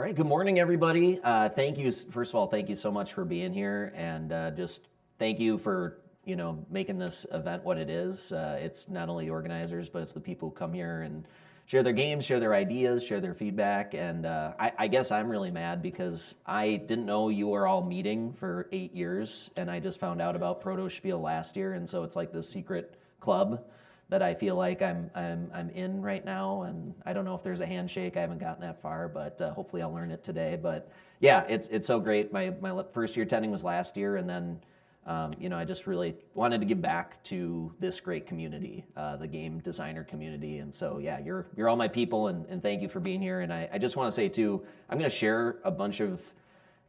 right, good morning, everybody. Thank you. First of all, thank you so much for being here, and just thank you for making this event what it is. It's not only the organizers, but it's the people who come here and share their games, share their ideas, share their feedback. And I guess I'm really mad because I didn't know you were all meeting for 8 years, and I just found out about Proto Spiel last year, and so it's like this secret club that I feel like I'm in right now, and I don't know if there's a handshake. I haven't gotten that far, but hopefully I'll learn it today. But yeah, it's so great. My first year attending was last year, and then I just really wanted to give back to this great community, the game designer community. And so yeah, you're all my people, and thank you for being here. And I just want to say too, I'm going to share a bunch of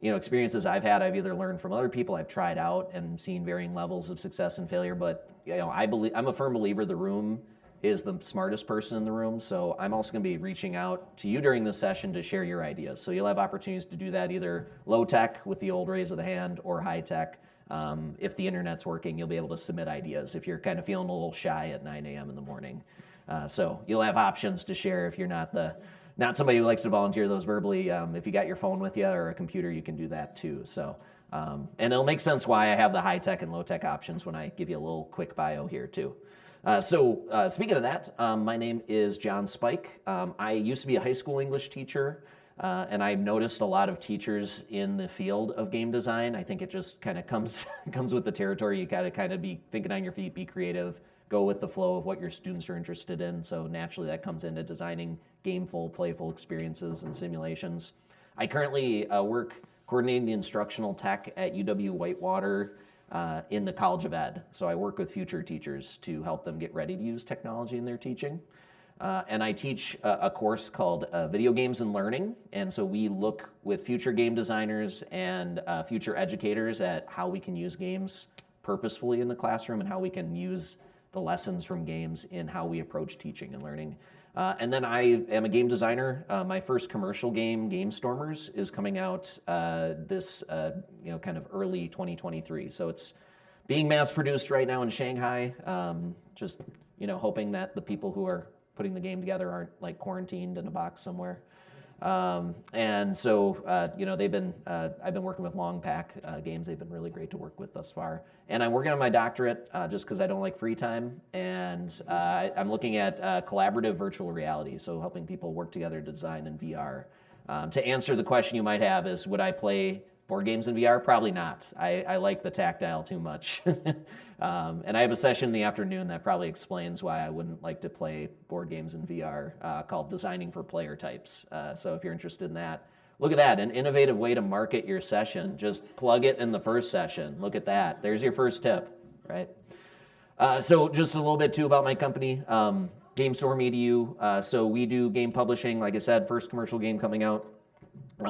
experiences I've had. I've either learned from other people, I've tried out and seen varying levels of success and failure. But I'm a firm believer the room is the smartest person in the room. So I'm also going to be reaching out to you during this session to share your ideas. So you'll have opportunities to do that either low tech with the old raise of the hand or high tech. If the internet's working, you'll be able to submit ideas if you're kind of feeling a little shy at 9 a.m. in the morning. So you'll have options to share if you're not somebody who likes to volunteer those verbally. If you got your phone with you or a computer, you can do that too. So, and it'll make sense why I have the high tech and low tech options when I give you a little quick bio here too. Speaking of that, my name is Jon Spike. I used to be a high school English teacher, and I've noticed a lot of teachers in the field of game design. I think it just kind of comes with the territory. You got to kind of be thinking on your feet, be creative, go with the flow of what your students are interested in. So naturally that comes into designing gameful, playful experiences and simulations. I currently work coordinating the instructional tech at UW-Whitewater in the College of Ed. So I work with future teachers to help them get ready to use technology in their teaching. And I teach a course called Video Games and Learning. And so we look with future game designers and future educators at how we can use games purposefully in the classroom and how we can use the lessons from games in how we approach teaching and learning. And then I am a game designer. My first commercial game, Game Stormers, is coming out this kind of early 2023. So it's being mass produced right now in Shanghai. Just hoping that the people who are putting the game together aren't like quarantined in a box somewhere. And so I've been working with Long Pack Games. They've been really great to work with thus far. And I'm working on my doctorate just because I don't like free time. And I'm looking at collaborative virtual reality, so helping people work together to design in VR. To answer the question you might have is, would I play board games in VR? Probably not. I like the tactile too much. And I have a session in the afternoon that probably explains why I wouldn't like to play board games in VR called Designing for Player Types. So if you're interested in that, look at that, an innovative way to market your session. Just plug it in the first session. Look at that. There's your first tip, right? So just a little bit too about my company, GameStorm EDU. So we do game publishing, like I said, first commercial game coming out.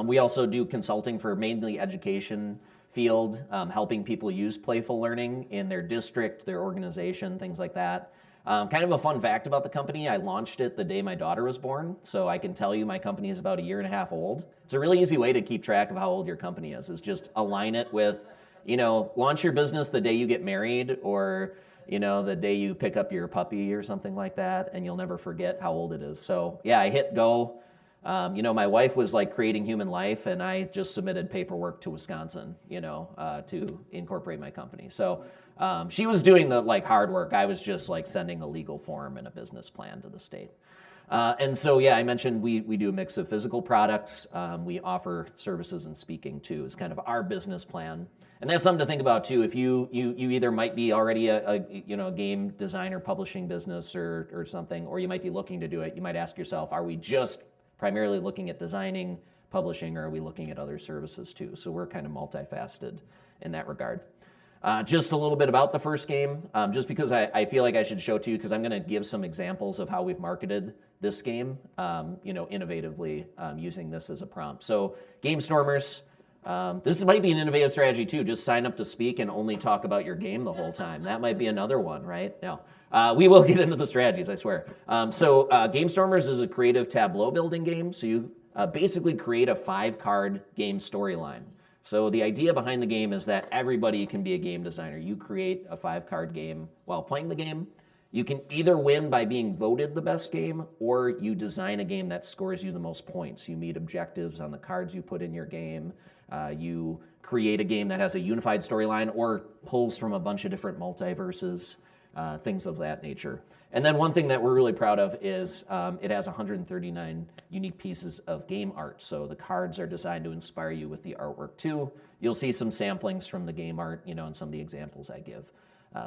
We also do consulting for mainly education field, helping people use playful learning in their district, their organization, things like that. Kind of a fun fact about the company, I launched it the day my daughter was born, so I can tell you my company is about 1.5 years old. It's a really easy way to keep track of how old your company is just align it with, launch your business the day you get married or, the day you pick up your puppy or something like that, and you'll never forget how old it is. So yeah, I hit go. My wife was like creating human life, and I just submitted paperwork to Wisconsin, to incorporate my company. So she was doing the hard work. I was just sending a legal form and a business plan to the state. And so, yeah, I mentioned we do a mix of physical products. We offer services and speaking too. Is kind of our business plan. And that's something to think about too. If you either might be already a game designer publishing business or something, or you might be looking to do it. You might ask yourself, are we just primarily looking at designing, publishing, or are we looking at other services too? So we're kind of multifaceted in that regard. Just a little bit about the first game, just because I feel like I should show to you, because I'm going to give some examples of how we've marketed this game, innovatively, using this as a prompt. So Game Stormers, this might be an innovative strategy too. Just sign up to speak and only talk about your game the whole time. That might be another one, right? No. We will get into the strategies, I swear. Game Stormers is a creative tableau building game. So you basically create a 5-card game storyline. So the idea behind the game is that everybody can be a game designer. You create a 5-card game while playing the game, You can either win by being voted the best game, or you design a game that scores you the most points. You meet objectives on the cards you put in your game. You create a game that has a unified storyline or pulls from a bunch of different multiverses, things of that nature. And then one thing that we're really proud of is it has 139 unique pieces of game art. So the cards are designed to inspire you with the artwork too. You'll see some samplings from the game art, in some of the examples I give.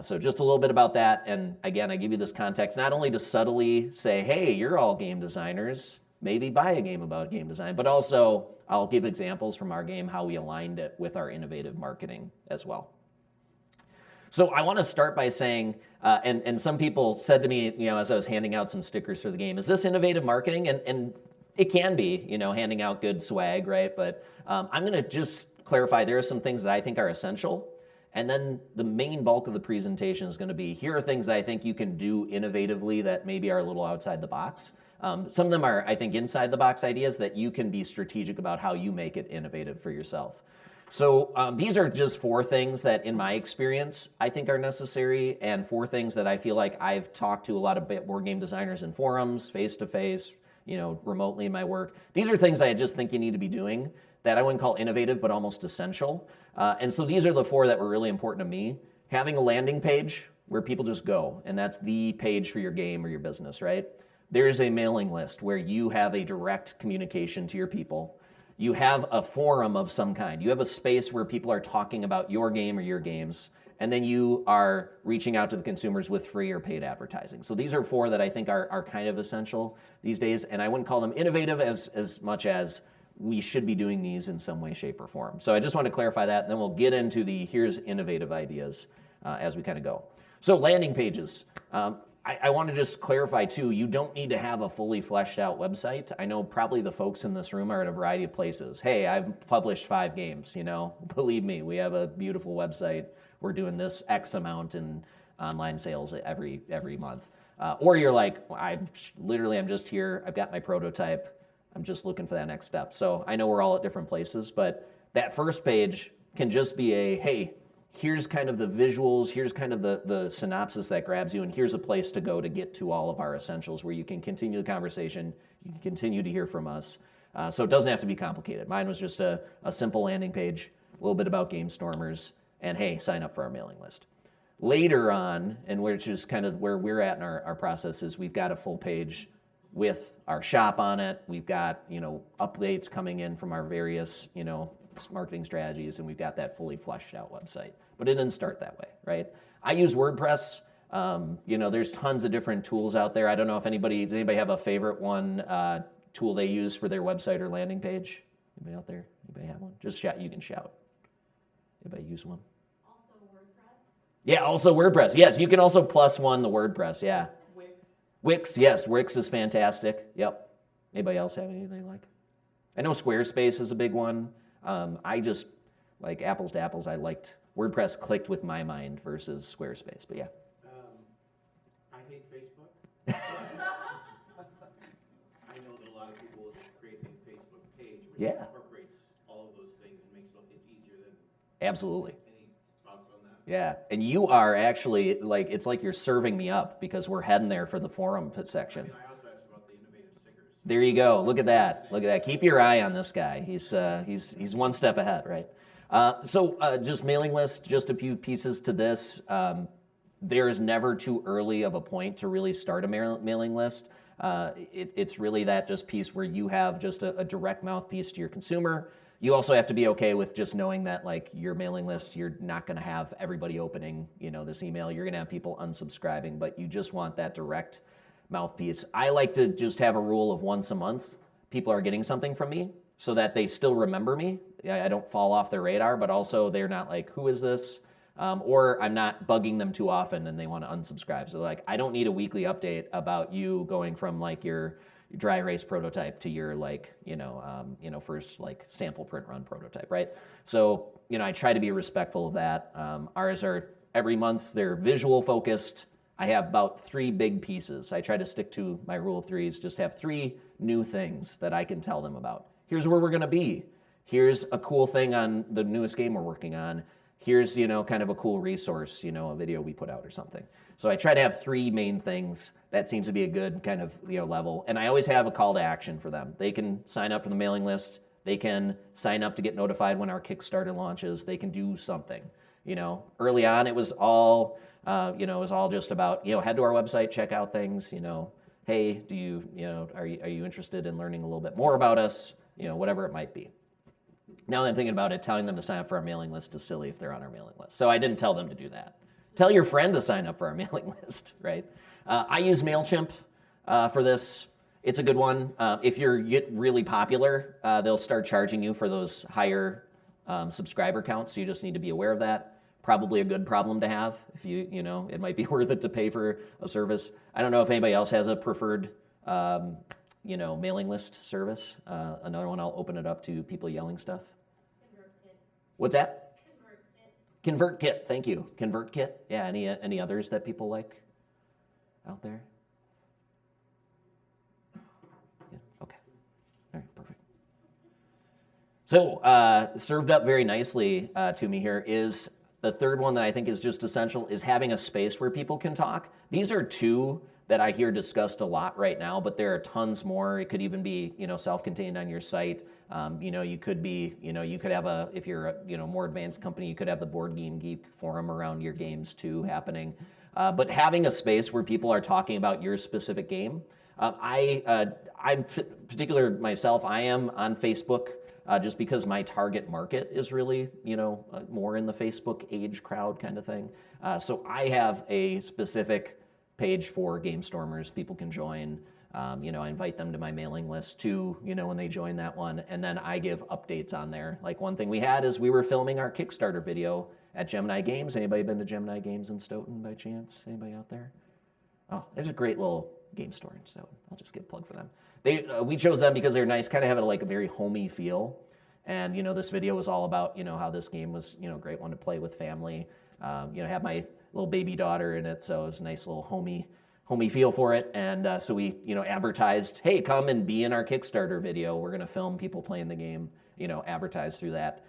So just a little bit about that. And again, I give you this context not only to subtly say, hey, you're all game designers, maybe buy a game about game design, but also I'll give examples from our game, how we aligned it with our innovative marketing as well. So I want to start by saying, and some people said to me, as I was handing out some stickers for the game, is this innovative marketing? And it can be, handing out good swag, right? But I'm going to just clarify, there are some things that I think are essential. And then the main bulk of the presentation is going to be, here are things that I think you can do innovatively that maybe are a little outside the box. Some of them are, I think, inside the box ideas that you can be strategic about how you make it innovative for yourself. So these are just 4 things that, in my experience, I think are necessary, and 4 things that I feel like I've talked to a lot of board game designers in forums, face-to-face, remotely in my work. These are things I just think you need to be doing that I wouldn't call innovative, but almost essential. And so these are the 4 that were really important to me. Having a landing page where people just go, and that's the page for your game or your business, right? There's a mailing list where you have a direct communication to your people. You have a forum of some kind. You have a space where people are talking about your game or your games, and then you are reaching out to the consumers with free or paid advertising. So these are 4 that I think are kind of essential these days, and I wouldn't call them innovative as much as we should be doing these in some way, shape, or form. So I just want to clarify that, and then we'll get into the here's innovative ideas as we kind of go. So landing pages. I want to just clarify too, you don't need to have a fully fleshed out website. I know probably the folks in this room are at a variety of places. Hey, I've published 5 games, believe me, we have a beautiful website. We're doing this X amount in online sales every month. Or you're like, I'm just here, I've got my prototype, I'm just looking for that next step. So I know we're all at different places, but that first page can just be hey, here's kind of the visuals, here's kind of the synopsis that grabs you, and here's a place to go to get to all of our essentials where you can continue the conversation, you can continue to hear from us. So it doesn't have to be complicated. Mine was just a simple landing page, a little bit about Game Stormers, and hey, sign up for our mailing list. Later on, and which is kind of where we're at in our process, is we've got a full page with our shop on it. We've got, updates coming in from our various, marketing strategies, and we've got that fully fleshed out website. But it didn't start that way, right? I use WordPress. There's tons of different tools out there. I don't know if does anybody have a favorite one tool they use for their website or landing page? Anybody out there? Anybody have one? Just shout, you can shout. Anybody use one? Also WordPress? Yeah, also WordPress. Yes, you can also +1 the WordPress, yeah. Wix, yes, Wix is fantastic. Yep. Anybody else have anything they like? I know Squarespace is a big one. I just, like apples to apples, I liked WordPress clicked with my mind versus Squarespace, but yeah. I hate Facebook. I know that a lot of people will just create a Facebook page which incorporates all of those things and makes it easier than... Absolutely. Any thoughts on that? Yeah, and you are actually, it's like you're serving me up because we're heading there for the forum section. I also asked about the innovative stickers. There you go. Look at that. Look at that. Keep your eye on this guy. He's one step ahead, right? So just mailing list, just a few pieces to this. There is never too early of a point to really start a mailing list. It's really that just piece where you have just a direct mouthpiece to your consumer. You also have to be okay with just knowing that your mailing list, you're not going to have everybody opening, this email. You're going to have people unsubscribing, but you just want that direct mouthpiece. I like to just have a rule of once a month. People are getting something from me so that they still remember me. I don't fall off their radar, but also they're not like, who is this? Or I'm not bugging them too often and they want to unsubscribe. So I don't need a weekly update about you going from your dry erase prototype to your first sample print run prototype, right? So, I try to be respectful of that. Ours are every month, they're visual focused. I have about 3 big pieces. I try to stick to my rule of 3s, just have 3 new things that I can tell them about. Here's where we're gonna be. Here's a cool thing on the newest game we're working on. here's, kind of a cool resource, a video we put out or something. So I try to have three main things. That seems to be a good kind of, level. And I always have a call to action for them. They can sign up for the mailing list. They can sign up to get notified when our Kickstarter launches. They can do something. Early on, it was all, just about, head to our website, check out things, hey, do you, are you interested in learning a little bit more about us? Whatever it might be. Now that I'm thinking about it, telling them to sign up for our mailing list is silly if they're on our mailing list. So I didn't tell them to do that. Tell your friend to sign up for our mailing list, right? I use MailChimp for this. It's a good one. If you get really popular, they'll start charging you for those higher subscriber counts, so you just need to be aware of that. Probably a good problem to have. If it might be worth it to pay for a service. I don't know if anybody else has a preferred mailing list service. Another one, I'll open it up to people yelling stuff. ConvertKit. What's that? ConvertKit. Thank you. ConvertKit. Yeah. Any others that people like out there? Yeah. Okay. All right. Perfect. So served up very nicely to me here is the third one that I think is just essential is having a space where people can talk. These are two that I hear discussed a lot right now, but there are tons more. It could even be, self-contained on your site. You could be, you could have if you're a, more advanced company, you could have the Board Game Geek forum around your games too happening. But having a space where people are talking about your specific game. I'm particular myself, I am on Facebook just because my target market is really, more in the Facebook age crowd kind of thing. So I have a specific page for Game Stormers. People can join. I invite them to my mailing list too, when they join that one. And then I give updates on there. Like one thing we had is we were filming our Kickstarter video at Gemini Games. Anybody been to Gemini Games in Stoughton by chance? Anybody out there? Oh, there's a great little game store in Stoughton. I'll just get a plug for them. We chose them because they're nice, kind of have a very homey feel. And, this video was all about, how this game was, a great one to play with family. Have my little baby daughter in it, so it was a nice little homey feel for it. And so we, advertised, hey, come and be in our Kickstarter video. We're going to film people playing the game, advertise through that,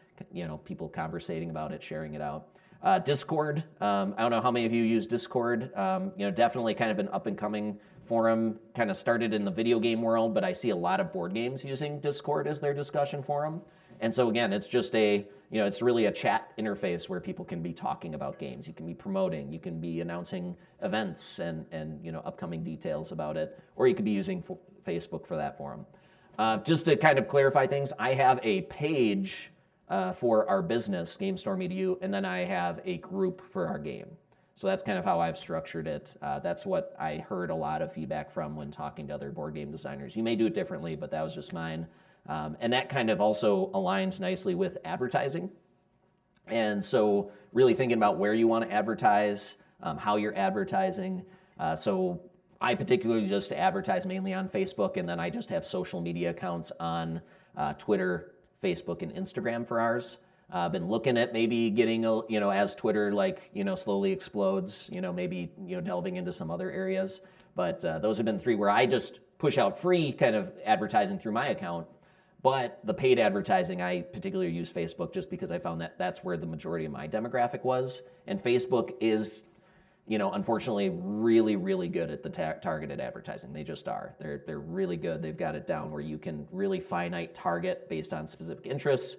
people conversating about it, sharing it out. Discord, I don't know how many of you use Discord. Definitely kind of an up-and-coming forum, kind of started in the video game world, but I see a lot of board games using Discord as their discussion forum. And so again, it's just it's really a chat interface where people can be talking about games. You can be promoting, you can be announcing events and upcoming details about it, or you could be using Facebook for that forum. Just to kind of clarify things, I have a page for our business, Game Storm EDU, and then I have a group for our game. So that's kind of how I've structured it. That's what I heard a lot of feedback from when talking to other board game designers. You may do it differently, but that was just mine. And that kind of also aligns nicely with advertising. And so really thinking about where you want to advertise, how you're advertising. So I particularly just advertise mainly on Facebook, and then I just have social media accounts on Twitter, Facebook, and Instagram for ours. I've been looking at maybe getting, as Twitter slowly explodes, maybe, delving into some other areas. But those have been three where I just push out free kind of advertising through my account. But the paid advertising, I particularly use Facebook just because I found that that's where the majority of my demographic was. And Facebook is, unfortunately, really, really good at the targeted advertising. They just are. They're really good. They've got it down where you can really finite target based on specific interests.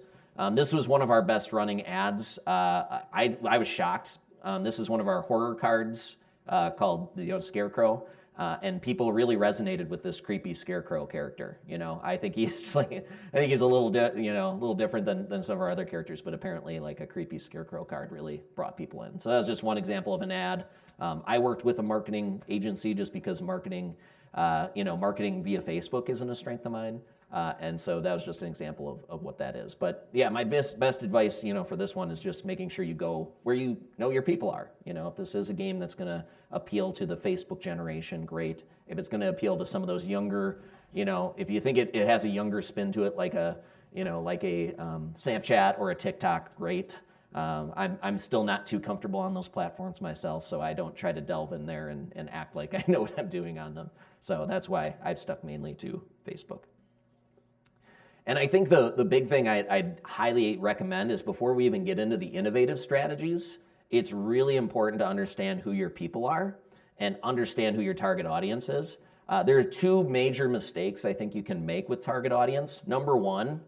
This was one of our best running ads. I was shocked. This is one of our horror cards called Scarecrow. And people really resonated with this creepy scarecrow character. I think he's a little, little different than some of our other characters, but apparently like a creepy scarecrow card really brought people in. So that was just one example of an ad. I worked with a marketing agency just because marketing via Facebook isn't a strength of mine. And so that was just an example of what that is. But yeah, my best advice, for this one is just making sure you go where you know your people are. If this is a game that's going to appeal to the Facebook generation, great. If it's going to appeal to some of those younger, if you think it has a younger spin to it, like a Snapchat or a TikTok, great. I'm still not too comfortable on those platforms myself, so I don't try to delve in there and act like I know what I'm doing on them. So that's why I've stuck mainly to Facebook. And I think the big thing I'd highly recommend is before we even get into the innovative strategies, it's really important to understand who your people are and understand who your target audience is. There are two major mistakes I think you can make with target audience. Number one,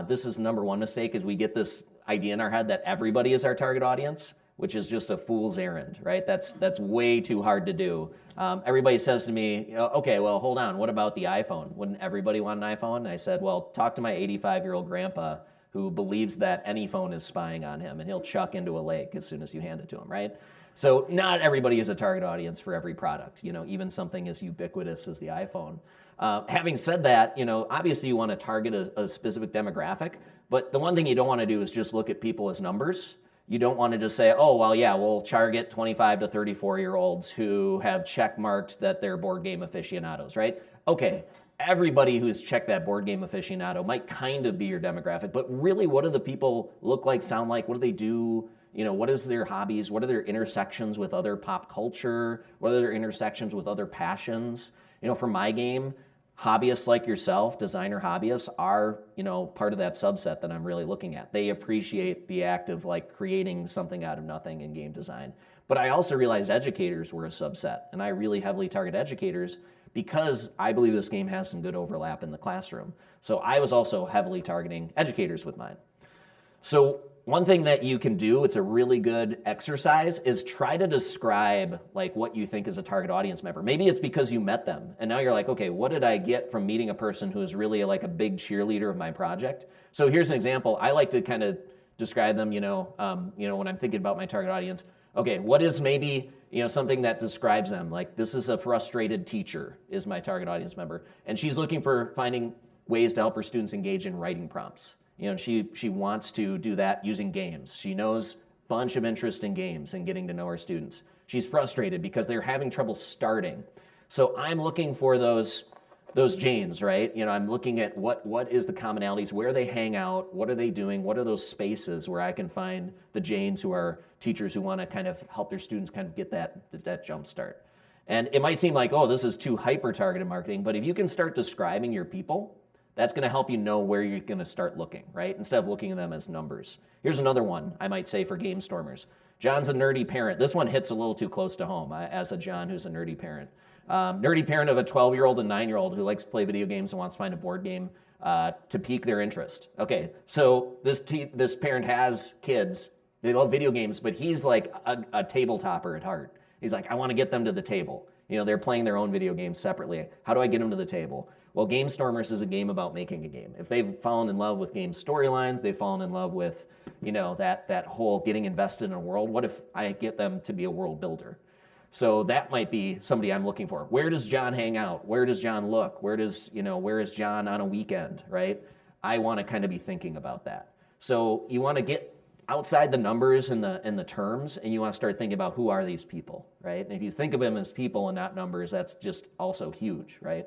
this is number one mistake, is we get this idea in our head that everybody is our target audience, which is just a fool's errand, right? That's way too hard to do. Everybody says to me, okay, well, hold on, what about the iPhone? Wouldn't everybody want an iPhone? And I said, well, talk to my 85-year-old grandpa who believes that any phone is spying on him, and he'll chuck into a lake as soon as you hand it to him, right? So not everybody is a target audience for every product, even something as ubiquitous as the iPhone. Having said that, obviously you want to target a specific demographic, but the one thing you don't want to do is just look at people as numbers. You don't want to just say, oh, well, yeah, we'll target 25 to 34-year-olds who have check marked that they're board game aficionados, right? Okay, everybody who's checked that board game aficionado might kind of be your demographic, but really, what do the people look like, sound like? What do they do? What is their hobbies? What are their intersections with other pop culture? What are their intersections with other passions? For my game, hobbyists like yourself, designer hobbyists, are, part of that subset that I'm really looking at. They appreciate the act of creating something out of nothing in game design. But I also realized educators were a subset, and I really heavily target educators because I believe this game has some good overlap in the classroom. So I was also heavily targeting educators with mine. So one thing that you can do, it's a really good exercise, is try to describe what you think is a target audience member. Maybe it's because you met them, and now you're like, okay, what did I get from meeting a person who is really a big cheerleader of my project? So here's an example. I like to kind of describe them, when I'm thinking about my target audience. Okay, what is maybe something that describes them? This is a frustrated teacher is my target audience member, and she's looking for finding ways to help her students engage in writing prompts. She wants to do that using games. She knows a bunch of interest in games and getting to know her students. She's frustrated because they're having trouble starting. So I'm looking for those Janes, right? I'm looking at what is the commonalities, where they hang out, what are they doing, what are those spaces where I can find the Janes who are teachers who want to kind of help their students kind of get that jump start. And it might seem like, oh, this is too hyper-targeted marketing, but if you can start describing your people, that's going to help you know where you're going to start looking, right? Instead of looking at them as numbers. Here's another one I might say for game stormers. John's a nerdy parent. This one hits a little too close to home as a John who's a nerdy parent. Nerdy parent of a 12-year-old and 9-year-old who likes to play video games and wants to find a board game to pique their interest. Okay, so this parent has kids. They love video games, but he's like a tabletopper at heart. He's like, I want to get them to the table. They're playing their own video games separately. How do I get them to the table? Well, Game Stormers is a game about making a game. If they've fallen in love with game storylines, they've fallen in love with, that whole getting invested in a world. What if I get them to be a world builder? So that might be somebody I'm looking for. Where does John hang out? Where does John look? Where is John on a weekend, right? I want to kind of be thinking about that. So you want to get outside the numbers and the terms, and you want to start thinking about who are these people, right? And if you think of them as people and not numbers, that's just also huge, right?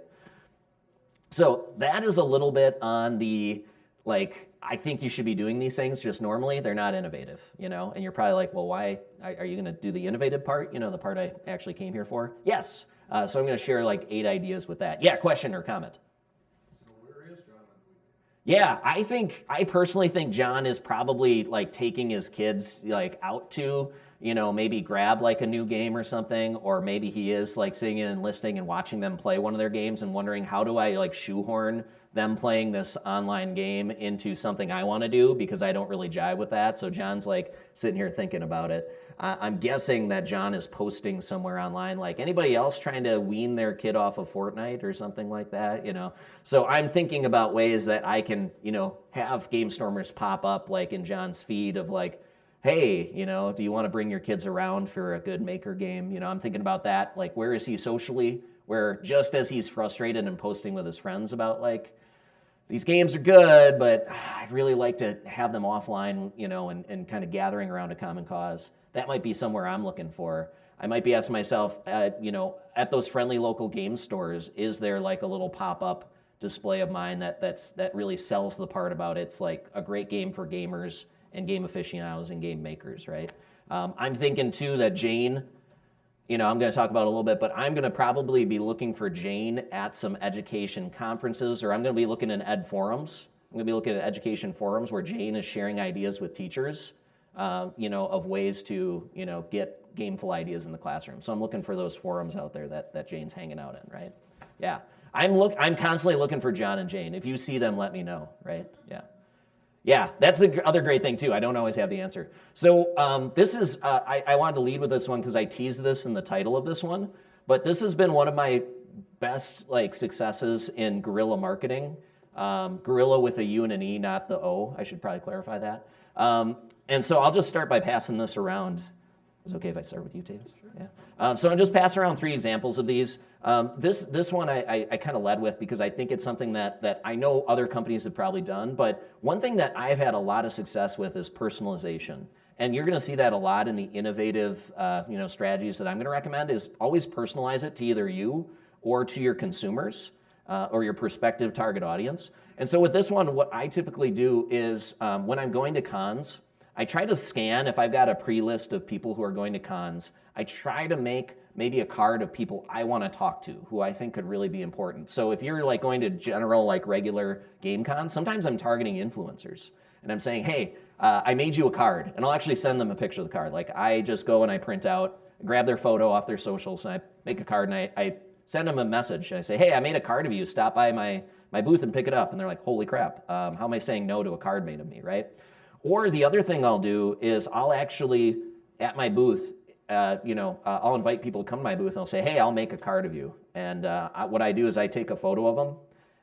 So that is a little bit on the, I think you should be doing these things just normally. They're not innovative, and you're probably like, well, why are you going to do the innovative part, the part I actually came here for? Yes. So I'm going to share 8 ideas with that. Yeah, question or comment? So where is John on the weekend? Yeah, I personally think John is probably taking his kids out to, maybe grab a new game or something, or maybe he is sitting in and listening and watching them play one of their games and wondering, how do I shoehorn them playing this online game into something I want to do, because I don't really jive with that. So John's sitting here thinking about it. I'm guessing that John is posting somewhere online, anybody else trying to wean their kid off of Fortnite or something like that, So I'm thinking about ways that I can, have Game Stormers pop up in John's feed of hey, do you want to bring your kids around for a good maker game? I'm thinking about that. Where is he socially? Where just as he's frustrated and posting with his friends about these games are good, but I'd really like to have them offline, and kind of gathering around a common cause. That might be somewhere I'm looking for. I might be asking myself, at those friendly local game stores, is there a little pop-up display of mine that really sells the part about it's a great game for gamers and game aficionados and game makers, right? I'm thinking too that Jane, I'm going to talk about it a little bit, but I'm going to probably be looking for Jane at some education conferences, or I'm going to be looking in ed forums I'm going to be looking at education forums where Jane is sharing ideas with teachers, of ways to, get gameful ideas in the classroom. So I'm looking for those forums out there that Jane's hanging out in, right? Yeah. I'm constantly looking for Jon and Jane. If you see them, let me know, right? Yeah. Yeah, that's the other great thing too. I don't always have the answer. So this is, I wanted to lead with this one because I teased this in the title of this one, but this has been one of my best successes in guerrilla marketing. Guerrilla with a U and an E, not the O. I should probably clarify that. And so I'll just start by passing this around. Is it okay if I start with you, Tavis? Sure. Yeah. So I'll just pass around 3 examples of these. This one I kind of led with because I think it's something that I know other companies have probably done, but one thing that I've had a lot of success with is personalization. And you're going to see that a lot in the innovative strategies that I'm going to recommend is always personalize it to either you or to your consumers or your prospective target audience. And so with this one, what I typically do is when I'm going to cons, I try to scan, if I've got a pre-list of people who are going to cons, I try to make maybe a card of people I want to talk to, who I think could really be important. So if you're going to general, regular game cons, sometimes I'm targeting influencers. And I'm saying, hey, I made you a card. And I'll actually send them a picture of the card. I just go and I print out, grab their photo off their socials, and I make a card, and I send them a message. And I say, hey, I made a card of you. Stop by my booth and pick it up. And they're like, holy crap, how am I saying no to a card made of me, right? Or the other thing I'll do is I'll actually, at my booth, I'll invite people to come to my booth and I'll say, hey, I'll make a card of you. And what I do is I take a photo of them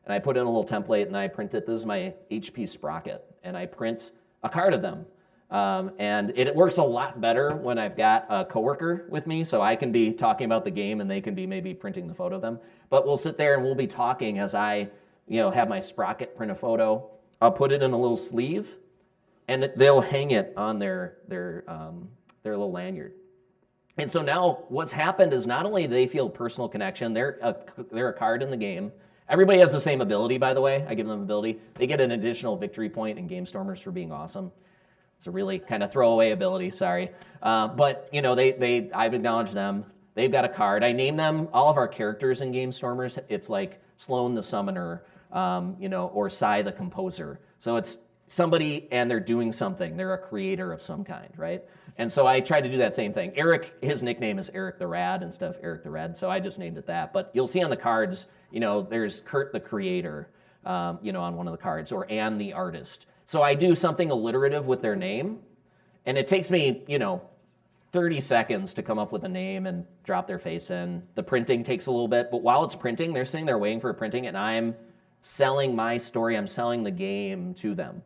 and I put in a little template and I print it. This is my HP Sprocket. And I print a card of them. And it works a lot better when I've got a coworker with me, so I can be talking about the game and they can be maybe printing the photo of them. But we'll sit there and we'll be talking as I have my Sprocket print a photo. I'll put it in a little sleeve and they'll hang it on their little lanyard. And so now what's happened is not only do they feel personal connection, they're a card in the game. Everybody has the same ability, by the way. I give them ability. They get an additional victory point in Game Stormers for being awesome. It's a really kind of throwaway ability, sorry. But I've acknowledged them. They've got a card. I name them, all of our characters in Game Stormers. It's like Sloan the Summoner, or Sai the Composer. So it's somebody and they're doing something. They're a creator of some kind, right? And so I try to do that same thing. Eric, his nickname is Eric the Rad and stuff, Eric the Red. So I just named it that. But you'll see on the cards, there's Kurt the Creator, on one of the cards, or Anne the Artist. So I do something alliterative with their name, and it takes me, 30 seconds to come up with a name and drop their face in. The printing takes a little bit, but while it's printing, they're sitting there waiting for printing, and I'm selling my story. I'm selling the game to them.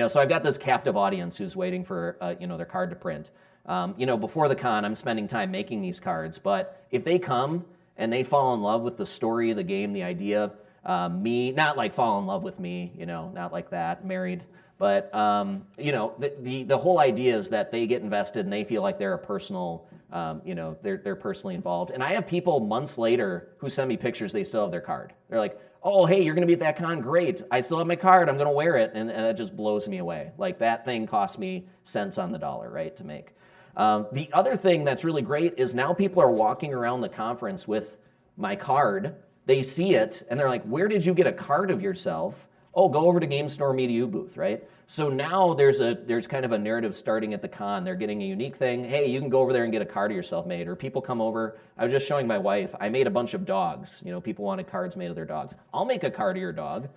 So I've got this captive audience who's waiting for, their card to print. Before the con, I'm spending time making these cards, but if they come and they fall in love with the story of the game, the idea, not fall in love with me, not like that, married. But the whole idea is that they get invested and they feel like they're a personal, they're personally involved. And I have people months later who send me pictures. They still have their card. They're like, "Oh, hey, you're going to be at that con? Great! I still have my card. I'm going to wear it," and that just blows me away. That thing cost me cents on the dollar, right, to make. The other thing that's really great is now people are walking around the conference with my card. They see it and they're like, "Where did you get a card of yourself?" Oh, go over to GameStorm Media booth, right? So now there's kind of a narrative starting at the con. They're getting a unique thing. Hey, you can go over there and get a card of yourself made. Or people come over. I was just showing my wife. I made a bunch of dogs. People wanted cards made of their dogs. I'll make a card of your dog.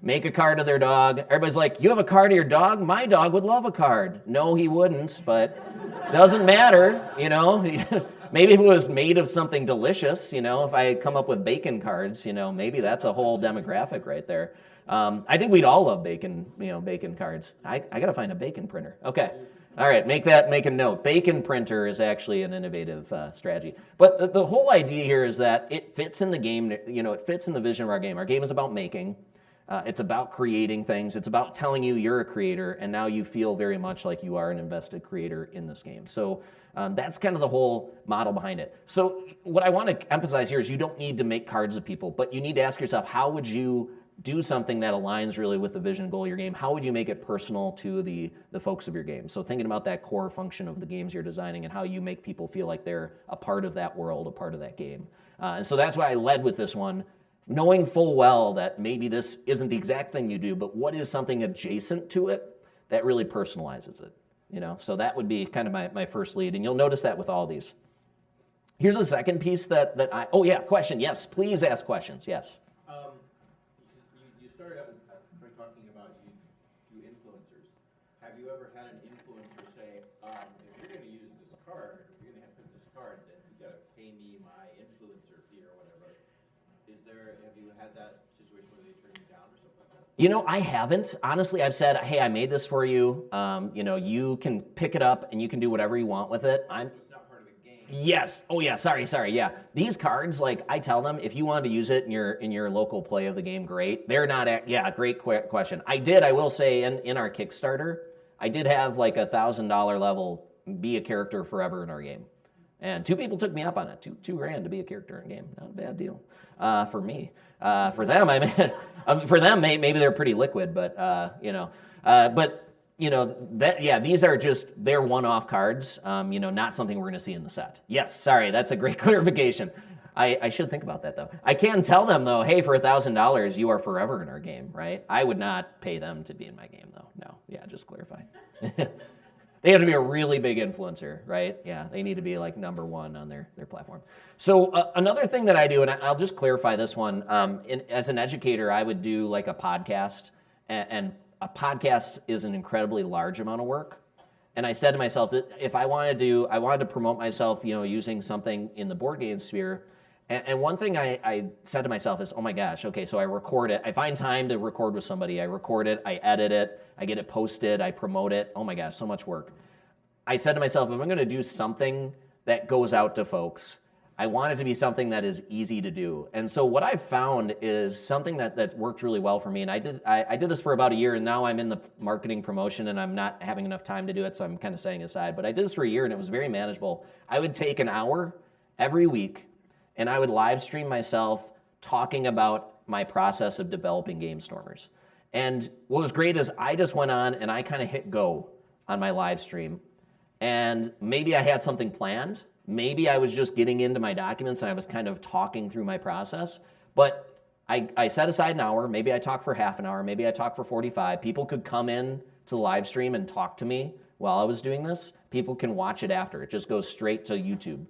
Make a card of their dog. Everybody's like, you have a card of your dog? My dog would love a card. No, he wouldn't, but doesn't matter, Maybe if it was made of something delicious, if I come up with bacon cards, maybe that's a whole demographic right there. I think we'd all love bacon, bacon cards. I got to find a bacon printer. Okay. All right. Make a note. Bacon printer is actually an innovative strategy. But the whole idea here is that it fits in the game, it fits in the vision of our game. Our game is about making. It's about creating things. It's about telling you you're a creator, and now you feel very much like you are an invested creator in this game. So that's kind of the whole model behind it. So what I want to emphasize here is you don't need to make cards of people, but you need to ask yourself, how would you do something that aligns really with the vision goal of your game? How would you make it personal to the folks of your game? So thinking about that core function of the games you're designing and how you make people feel like they're a part of that world, a part of that game. And so that's why I led with this one. knowing full well that maybe this isn't the exact thing you do, but what is something adjacent to it that really personalizes it, you know? So that would be kind of my first lead, and you'll notice that with all these. Here's the second piece that oh yeah, question, yes, please ask questions, yes. You started out by talking about you do influencers. Have you ever had an influencer say, if you're going to use this card, if you're going to put this card, then you got to pay me my influencer fee or whatever? Have you had that situation where they turn you down or something like that? You know, I haven't. Honestly, I've said, hey, I made this for you. You know, you can pick it up and you can do whatever you want with it. So it's not part of the game. Yes. Oh yeah. Sorry. Yeah. These cards, like I tell them, if you wanted to use it in your local play of the game, great. They're not. Yeah. Great question. I will say in our Kickstarter, I did have like $1,000 level be a character forever in our game, and 2 people took me up on it. $2,000 to be a character in game. Not a bad deal for me. For them, I mean, for them maybe they're pretty liquid, but you know, these are just, they're one-off cards, you know, not something we're going to see in the set. Yes, sorry, that's a great clarification. I should think about that, though. I can tell them, though, hey, for $1,000, you are forever in our game, right? I would not pay them to be in my game, though. No, yeah, just clarify. They have to be a really big influencer, right? Yeah, they need to be like #1 on their platform. So another thing that I do, and I'll just clarify this one, as an educator, I would do like a podcast, and a podcast is an incredibly large amount of work. And I said to myself, if I wanted to promote myself, you know, using something in the board game sphere. And one thing I said to myself is, oh my gosh, okay, so I record it. I find time to record with somebody. I record it, I edit it, I get it posted, I promote it. Oh my gosh, so much work. I said to myself, if I'm going to do something that goes out to folks, I want it to be something that is easy to do. And so what I've found is something that worked really well for me. And I did this for about a year, and now I'm in the marketing promotion, and I'm not having enough time to do it, so I'm kind of setting aside. But I did this for a year, and it was very manageable. I would take an hour every week, and I would live stream myself talking about my process of developing Game Stormers. And what was great is I just went on and I kind of hit go on my live stream. And maybe I had something planned. Maybe I was just getting into my documents and I was kind of talking through my process. But I set aside an hour. Maybe I talked for half an hour. Maybe I talked for 45. People could come in to the live stream and talk to me while I was doing this. People can watch it after. It just goes straight to YouTube.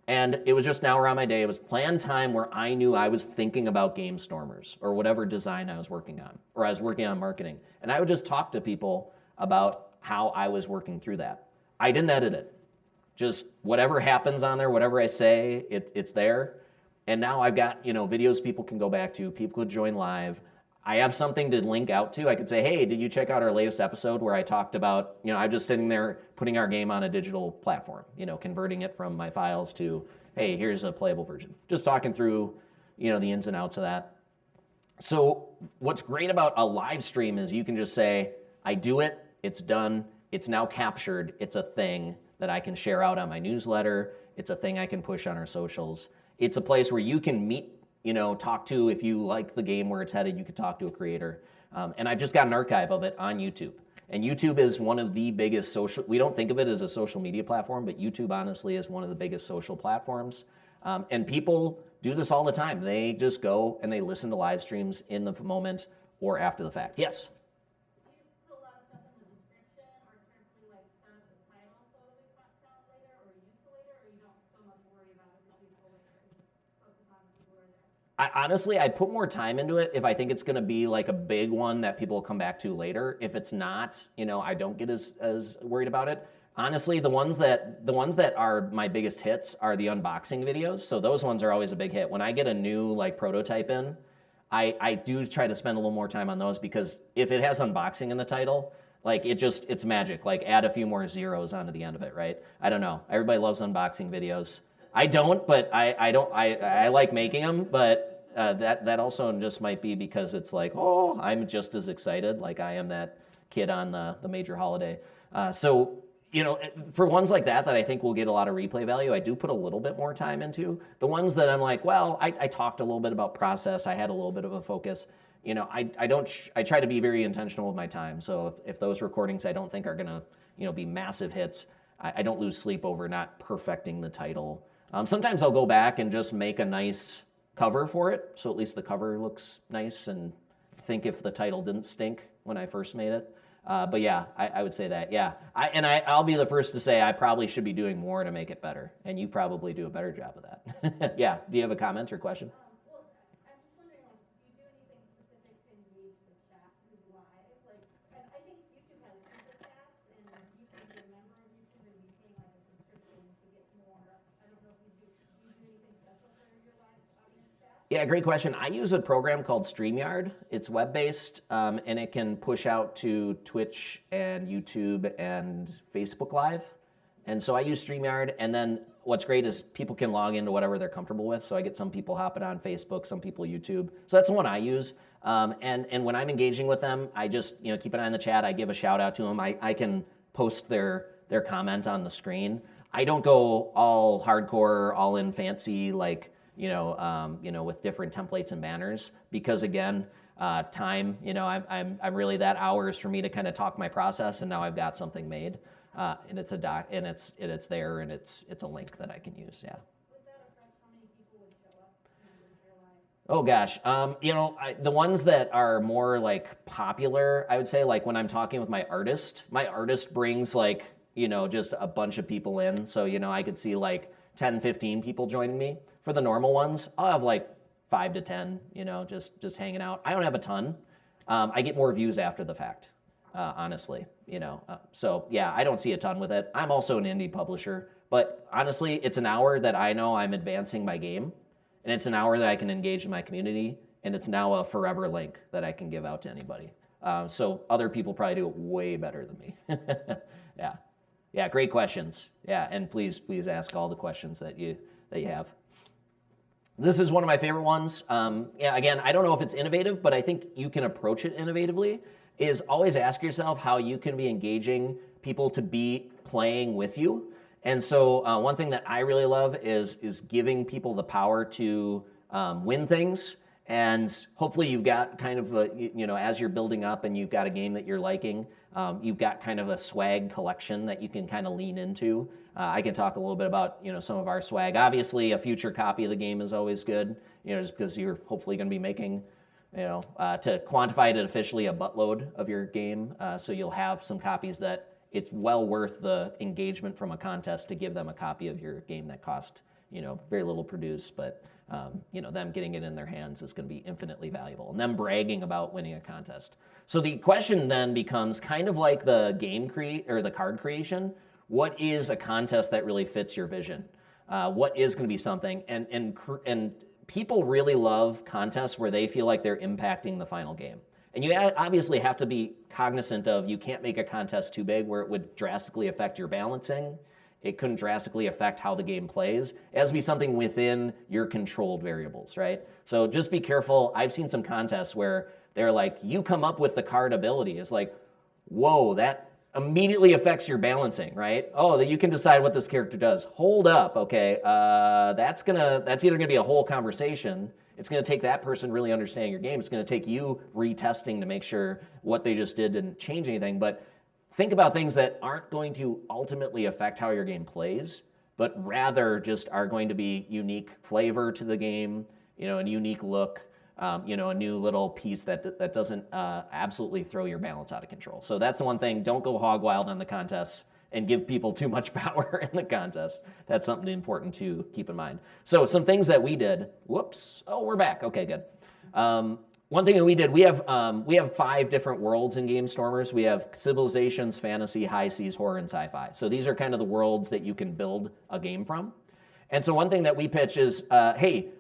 And it was just an hour on my day. It was planned time where I knew I was thinking about Game Stormers or whatever design I was working on, or I was working on marketing. And I would just talk to people about how I was working through that. I didn't edit it. Just whatever happens on there, whatever I say, it's there. And now I've got, you know, videos people can go back to, people could join live. I have something to link out to. I could say, hey, did you check out our latest episode where I talked about, you know, I'm just sitting there putting our game on a digital platform, you know, converting it from my files to, hey, here's a playable version. Just talking through, you know, the ins and outs of that. So what's great about a live stream is you can just say, I do it, it's done, it's now captured, it's a thing that I can share out on my newsletter, it's a thing I can push on our socials. It's a place where you can meet, you know, talk to, if you like the game where it's headed, you could talk to a creator. And I've just got an archive of it on YouTube. And YouTube is one of the biggest social, we don't think of it as a social media platform, but YouTube honestly is one of the biggest social platforms. And people do this all the time. They just go and they listen to live streams in the moment or after the fact. Yes? Do you put a lot of stuff in the description or carefully like set up the title so it'll be found later or useful later, or you don't so much worry about if it's useful later and just focus on the people who are there? Honestly, I put more time into it if I think it's going to be like a big one that people will come back to later. If it's not, you know, I don't get as worried about it. Honestly, the ones that are my biggest hits are the unboxing videos. So those ones are always a big hit. When I get a new like prototype in, I do try to spend a little more time on those, because if it has unboxing in the title, like it's magic. Like add a few more zeros onto the end of it, right? I don't know. Everybody loves unboxing videos. I don't, but I like making them, but that also just might be because it's like, oh, I'm just as excited like I am that kid on the major holiday. So, you know, for ones like that I think will get a lot of replay value, I do put a little bit more time into. The ones that I'm like, well, I talked a little bit about process, I had a little bit of a focus. You know, I try to be very intentional with my time. So if those recordings I don't think are gonna, you know, be massive hits, I don't lose sleep over not perfecting the title. Sometimes I'll go back and just make a nice cover for it, so at least the cover looks nice, and think if the title didn't stink when I first made it. But yeah, I would say that. Yeah, I'll be the first to say I probably should be doing more to make it better, and you probably do a better job of that. Yeah. Do you have a comment or question? Well, I'm just wondering, like, do you do anything specific to engage the chat who's live? Like, and I think YouTube has super chats, and you can be a member of YouTube and be paying like a subscription to get more. I don't know if do you do anything special for your live audience chat? Yeah, great question. I use a program called StreamYard. It's web-based, and it can push out to Twitch and YouTube and Facebook Live. And so I use StreamYard, and then what's great is people can log into whatever they're comfortable with. So I get some people hopping on Facebook, some people YouTube. So that's the one I use. And when I'm engaging with them, I just keep an eye on the chat. I give a shout out to them. I can post their comment on the screen. I don't go all hardcore, all in fancy like with different templates and banners, because again, time. I'm really that hours for me to kind of talk my process, and now I've got something made. And it's a doc, and it's there, and it's a link that I can use. Yeah. Would that affect how many people would show up in your live? Oh gosh, the ones that are more like popular, I would say, like when I'm talking with my artist brings like just a bunch of people in. So I could see like 10, 15 people joining me. For the normal ones, I'll have like 5 to 10. Just hanging out. I don't have a ton. I get more views after the fact. Honestly, so yeah, I don't see a ton with it. I'm also an indie publisher, but honestly, it's an hour that I know I'm advancing my game, and it's an hour that I can engage in my community, and it's now a forever link that I can give out to anybody. So other people probably do it way better than me. Yeah, great questions. Yeah, and please ask all the questions that you have. This is one of my favorite ones. Again, I don't know if it's innovative, but I think you can approach it innovatively. Is always ask yourself how you can be engaging people to be playing with you. And so one thing that I really love is giving people the power to win things. And hopefully you've got kind of as you're building up and you've got a game that you're liking, you've got kind of a swag collection that you can kind of lean into. I can talk a little bit about some of our swag. Obviously, a future copy of the game is always good, just because you're hopefully going to be making to quantify it officially a buttload of your game. So you'll have some copies that it's well worth the engagement from a contest to give them a copy of your game that cost, very little to produce, but, them getting it in their hands is going to be infinitely valuable, and them bragging about winning a contest. So the question then becomes kind of like the the card creation. What is a contest that really fits your vision? What is going to be something? And people really love contests where they feel like they're impacting the final game. And you obviously have to be cognizant of, you can't make a contest too big where it would drastically affect your balancing. It couldn't drastically affect how the game plays. It has to be something within your controlled variables, right? So just be careful. I've seen some contests where they're like, you come up with the card ability. It's like, whoa, that immediately affects your balancing, right? Oh, that you can decide what this character does. Hold up, okay. That's either gonna be a whole conversation. It's gonna take that person really understanding your game. It's gonna take you retesting to make sure what they just did didn't change anything. But think about things that aren't going to ultimately affect how your game plays, but rather just are going to be unique flavor to the game, a unique look, a new little piece that doesn't absolutely throw your balance out of control. So that's the one thing. Don't go hog wild on the contests and give people too much power in the contest. That's something important to keep in mind. So some things that we did. Whoops. Oh, we're back. Okay, good. One thing that we did, we have 5 different worlds in Game Stormers. We have civilizations, fantasy, high seas, horror, and sci-fi. So these are kind of the worlds that you can build a game from. And so one thing that we pitch is, hey,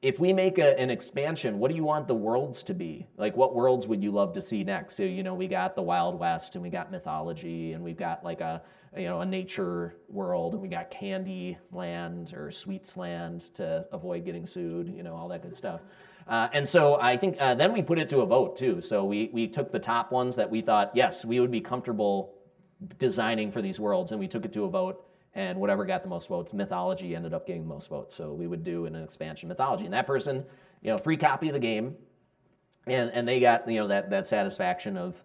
if we make an expansion, what do you want the worlds to be? Like, what worlds would you love to see next? So, we got the Wild West, and we got mythology, and we've got like a nature world, and we got Candy Land or Sweets Land to avoid getting sued, all that good stuff. And so I think then we put it to a vote too. So we took the top ones that we thought, yes, we would be comfortable designing for these worlds, and we took it to a vote. And whatever got the most votes, mythology ended up getting the most votes. So we would do an expansion mythology. And that person, free copy of the game. And they got, that satisfaction of,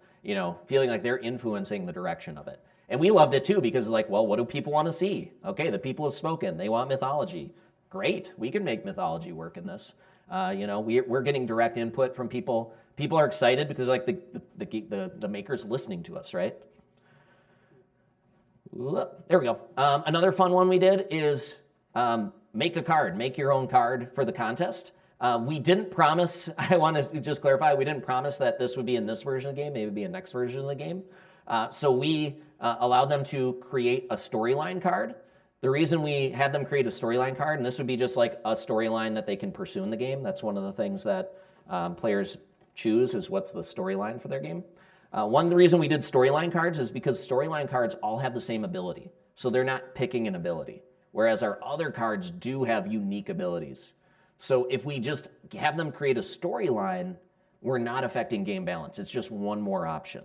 feeling like they're influencing the direction of it. And we loved it too, because it's like, well, what do people want to see? Okay, the people have spoken. They want mythology. Great, we can make mythology work in this. We're getting direct input from people. People are excited because like the maker's listening to us, right? There we go. Another fun one we did is make a card, make your own card for the contest. We didn't promise, I want to just clarify, we didn't promise that this would be in this version of the game, maybe it'd be a next version of the game. So we allowed them to create a storyline card. The reason we had them create a storyline card, and this would be just like a storyline that they can pursue in the game. That's one of the things that players choose is what's the storyline for their game. One of the reasons we did storyline cards is because storyline cards all have the same ability. So they're not picking an ability, whereas our other cards do have unique abilities. So if we just have them create a storyline, we're not affecting game balance. It's just one more option.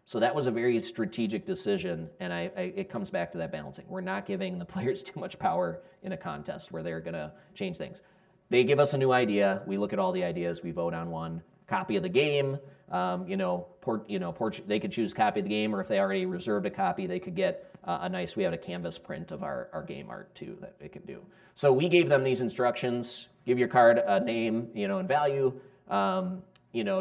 So that was a very strategic decision, and it comes back to that balancing. We're not giving the players too much power in a contest where they're going to change things. They give us a new idea. We look at all the ideas. We vote on one. Copy of the game. They could choose copy of the game, or if they already reserved a copy, they could get we have a canvas print of our game art too that they can do. So we gave them these instructions. Give your card a name, and value.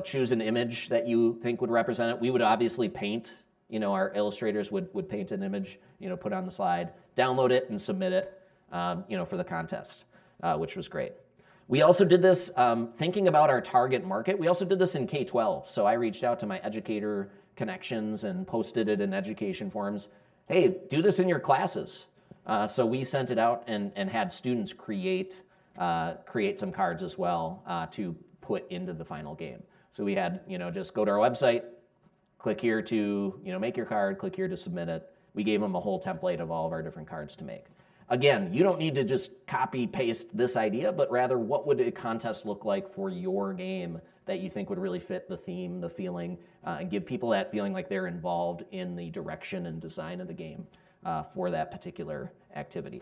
Choose an image that you think would represent it. We would obviously paint, our illustrators would paint an image, put on the slide, download it and submit it, for the contest, which was great. We also did this thinking about our target market. We also did this in K-12. So I reached out to my educator connections and posted it in education forums. Hey, do this in your classes. So we sent it out and had students create some cards as well to put into the final game. So we had, just go to our website, click here to, make your card, click here to submit it. We gave them a whole template of all of our different cards to make. Again, you don't need to just copy paste this idea, but rather what would a contest look like for your game that you think would really fit the theme, the feeling, and give people that feeling like they're involved in the direction and design of the game for that particular activity.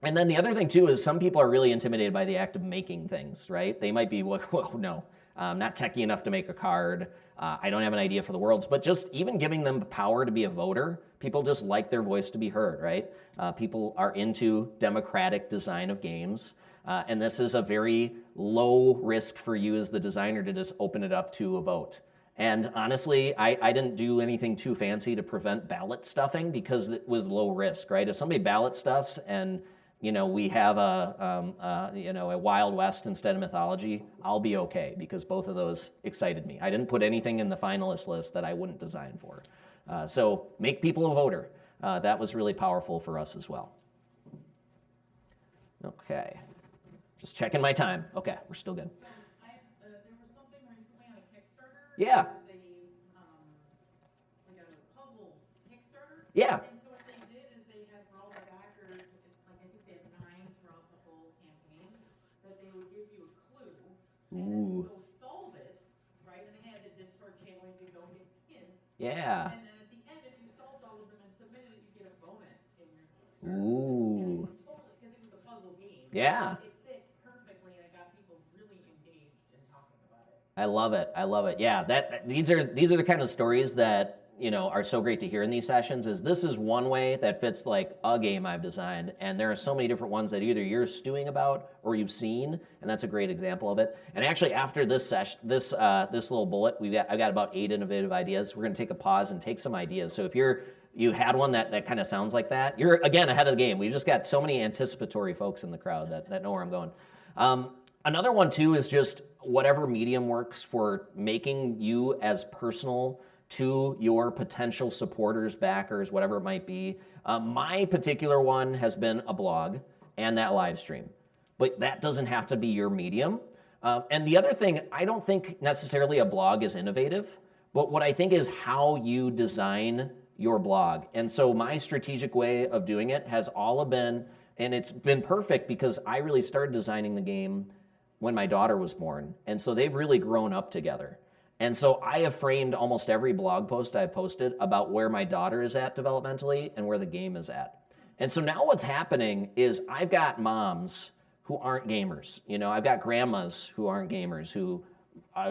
And then the other thing too is some people are really intimidated by the act of making things, right? They might be, whoa, no, I'm not techie enough to make a card. I don't have an idea for the worlds, but just even giving them the power to be a voter, people just like their voice to be heard, right? People are into democratic design of games. And this is a very low risk for you as the designer to just open it up to a vote. And honestly, I didn't do anything too fancy to prevent ballot stuffing because it was low risk, right? If somebody ballot stuffs and we have a Wild West instead of mythology, I'll be okay because both of those excited me. I didn't put anything in the finalist list that I wouldn't design for. So make people a voter. That was really powerful for us as well. Okay, just checking my time. Okay, we're still good. There was something recently on a Kickstarter. Yeah. It was like a puzzle Kickstarter. Yeah. And so what they did is they had for all the backers, I think they had 9 throughout the whole campaign, that they would give you a clue. And then you go solve it, right? And they had the Discord channel, you could go get hints. Yeah. And then at the end, if you solved all of them and submitted it, you get a bonus in your Kickstarter. Ooh. Because it was a puzzle game. Yeah. It fit perfectly and it got people really engaged in talking about it. I love it. I love it. Yeah, these are the kind of stories that are so great to hear in these sessions. This is one way that fits like a game I've designed, and there are so many different ones that either you're stewing about or you've seen, and that's a great example of it. And actually, after this session, this little bullet, I've got about 8 innovative ideas. We're going to take a pause and take some ideas. So if you had one that kind of sounds like that, you're again ahead of the game. We've just got so many anticipatory folks in the crowd that know where I'm going. Another one too is just whatever medium works for making you as personal to your potential supporters, backers, whatever it might be. My particular one has been a blog and that live stream, but that doesn't have to be your medium. And the other thing, I don't think necessarily a blog is innovative, but what I think is how you design your blog. And so my strategic way of doing it has all been, and it's been perfect because I really started designing the game when my daughter was born. And so they've really grown up together. And so I have framed almost every blog post I've posted about where my daughter is at developmentally and where the game is at. And so now what's happening is I've got moms who aren't gamers. I've got grandmas who aren't gamers who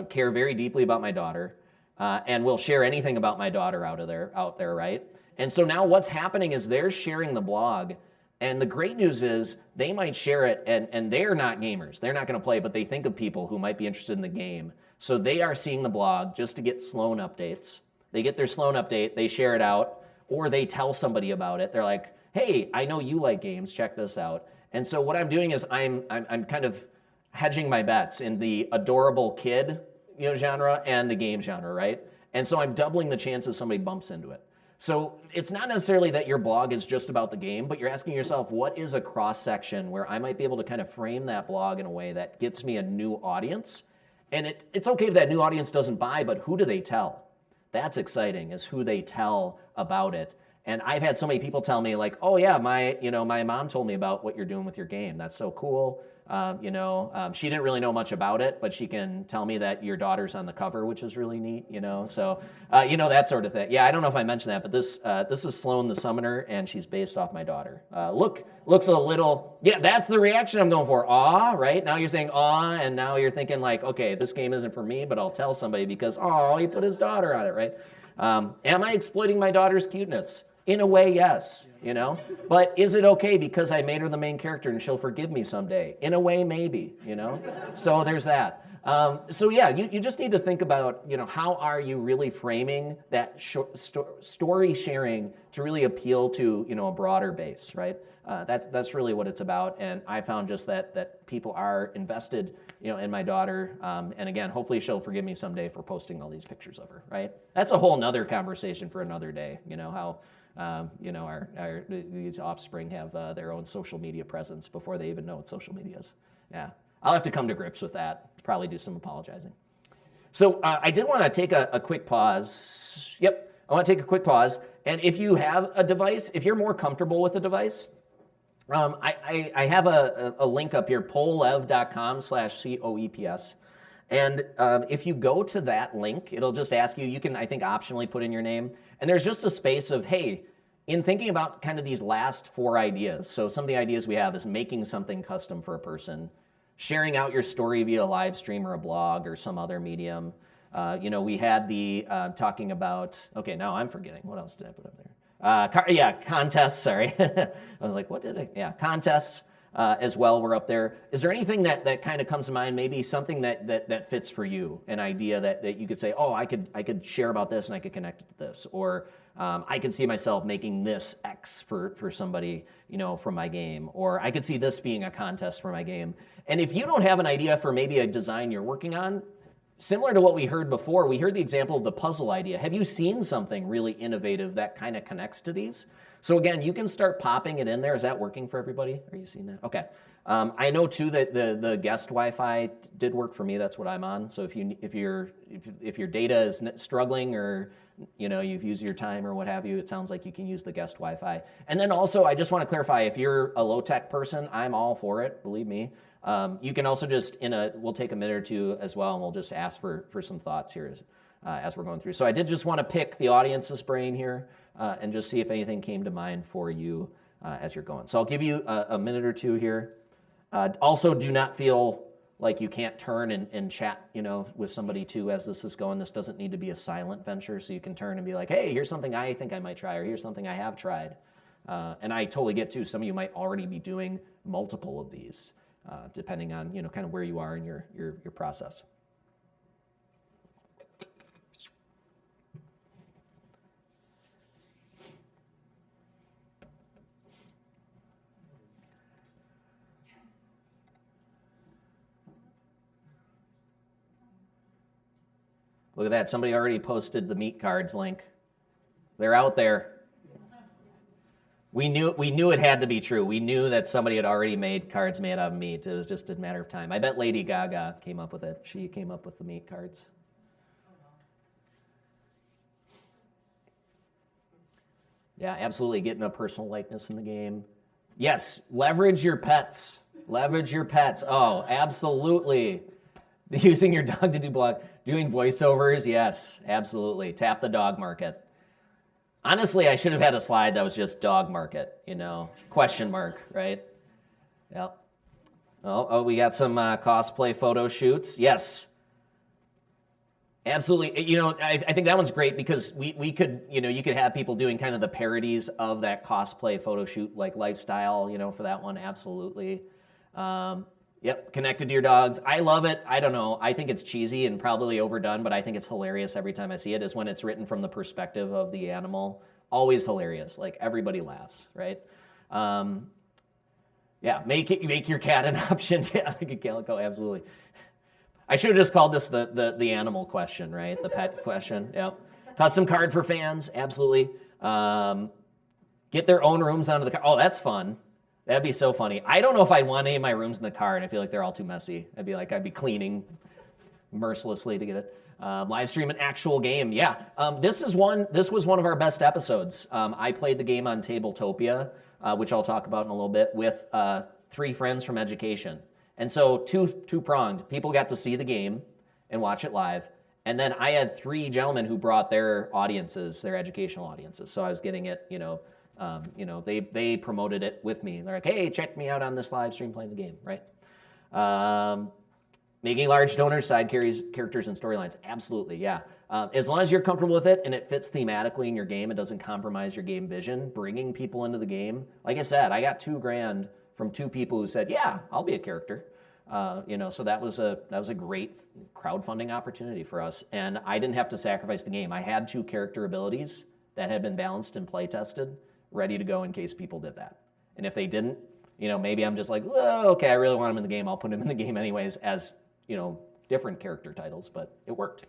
care very deeply about my daughter and will share anything about my daughter out there, right? And so now what's happening is they're sharing the blog And the great news is they might share it, and they're not gamers. They're not going to play, but they think of people who might be interested in the game. So they are seeing the blog just to get Sloan updates. They get their Sloan update, they share it out, or they tell somebody about it. They're like, hey, I know you like games, check this out. And so what I'm doing is I'm kind of hedging my bets in the adorable kid, genre and the game genre, right? And so I'm doubling the chances somebody bumps into it. So it's not necessarily that your blog is just about the game, but you're asking yourself, what is a cross section where I might be able to kind of frame that blog in a way that gets me a new audience? And it's okay if that new audience doesn't buy, but who do they tell? That's exciting, is who they tell about it. And I've had so many people tell me like, oh yeah, my mom told me about what you're doing with your game. That's so cool. She didn't really know much about it, but she can tell me that your daughter's on the cover, which is really neat, So, that sort of thing. Yeah, I don't know if I mentioned that, but this is Sloan the Summoner, and she's based off my daughter. Looks a little, yeah, that's the reaction I'm going for. Aw, right? Now you're saying aw, and now you're thinking like, okay, this game isn't for me, but I'll tell somebody because, oh, he put his daughter on it, right? Am I exploiting my daughter's cuteness? In a way, yes, But is it okay because I made her the main character and she'll forgive me someday? In a way, maybe, So there's that. You just need to think about, how are you really framing that story sharing to really appeal to, a broader base, right? That's really what it's about. And I found just that people are invested, in my daughter. And again, hopefully she'll forgive me someday for posting all these pictures of her, right? That's a whole nother conversation for another day, how these offspring have their own social media presence before they even know what social media is. Yeah, I'll have to come to grips with that. Probably do some apologizing. So I did want to take a quick pause. Yep, I want to take a quick pause. And if you have a device, if you're more comfortable with a device, I have a link up here, pollev.com/COEPS. And if you go to that link, it'll just ask you, you can, I think, optionally put in your name. And there's just a space of, hey, in thinking about kind of these last 4 ideas, so some of the ideas we have is making something custom for a person, sharing out your story via a live stream or a blog or some other medium. We had the talking about, okay, now I'm forgetting. What else did I put up there? Contests, sorry. I was like, what did I, contests. As well, we're up there. Is there anything that kind of comes to mind? Maybe something that fits for you, an idea that you could say, oh, I could share about this and I could connect it to this, or I could see myself making this X for somebody, from my game, or I could see this being a contest for my game. And if you don't have an idea for maybe a design you're working on, similar to what we heard before, we heard the example of the puzzle idea. Have you seen something really innovative that kind of connects to these? So again, you can start popping it in there. Is that working for everybody? Are you seeing that? Okay. I know too that the guest Wi-Fi did work for me. That's what I'm on. So if your data is struggling, or you've used your time or what have you, it sounds like you can use the guest Wi-Fi. And then also, I just want to clarify, if you're a low-tech person, I'm all for it. Believe me. You can also just we'll take a minute or two as well, and we'll just ask for some thoughts here as we're going through. So I did just want to pick the audience's brain here. And just see if anything came to mind for you as you're going. So I'll give you a minute or two here. Also, do not feel like you can't turn and chat, with somebody too as this is going. This doesn't need to be a silent venture, so you can turn and be like, hey, here's something I think I might try, or here's something I have tried. And I totally get too, some of you might already be doing multiple of these, depending on, kind of where you are in your process. Look at that, somebody already posted the meat cards link. They're out there. We knew it had to be true. We knew that somebody had already made cards made out of meat. It was just a matter of time. I bet Lady Gaga came up with it. She came up with the meat cards. Yeah, absolutely, getting a personal likeness in the game. Yes, leverage your pets. Leverage your pets. Oh, absolutely. Using your dog to do blog. Doing voiceovers, yes, absolutely. Tap the dog market. Honestly, I should have had a slide that was just dog market, question mark, right? Yep. Oh, we got some cosplay photo shoots. Yes. Absolutely. I think that one's great because we could, you could have people doing kind of the parodies of that cosplay photo shoot, like lifestyle, for that one. Absolutely. Yep. Connected to your dogs. I love it. I don't know. I think it's cheesy and probably overdone, but I think it's hilarious every time I see it, is when it's written from the perspective of the animal. Always hilarious. Like everybody laughs, right? Yeah. Make your cat an option. Yeah. Like a calico. Absolutely. I should have just called this the animal question, right? The pet question. Yep. Custom card for fans, absolutely. Get their own rooms onto the card. Oh, that's fun. That'd be so funny. I don't know if I'd want any of my rooms in the card. I feel like they're all too messy. I'd be cleaning mercilessly to get it. Live stream an actual game. Yeah. This was one of our best episodes. I played the game on Tabletopia, which I'll talk about in a little bit, with 3 friends from education. And so two-pronged. People got to see the game and watch it live. And then I had 3 gentlemen who brought their audiences, their educational audiences. So I was getting it, they promoted it with me. They're like, hey, check me out on this live stream playing the game, right? Making large donors, side characters, and storylines. Absolutely, yeah. As long as you're comfortable with it and it fits thematically in your game, it doesn't compromise your game vision, bringing people into the game. Like I said, I got $2,000 from 2 people who said, yeah, I'll be a character. So that was a great crowdfunding opportunity for us. And I didn't have to sacrifice the game. I had 2 character abilities that had been balanced and play tested, ready to go in case people did that. And if they didn't, maybe I'm just like, oh, okay, I really want them in the game. I'll put them in the game anyways as, different character titles, but it worked.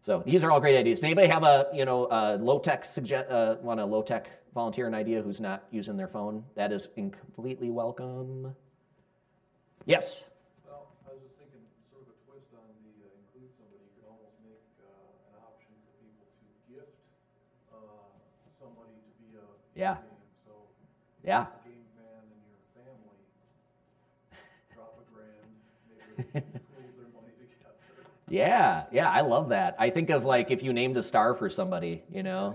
So these are all great ideas. Does anybody have a low-tech want a low-tech volunteer an idea who's not using their phone? That is completely welcome. Yes. Well, I was just thinking, sort of a twist on the include somebody. You could almost make an option for people to gift somebody to be a Yeah. game. So Yeah. a game fan in your family, drop $1,000, maybe it pools their money together. Yeah, I love that. I think of like if you named a star for somebody,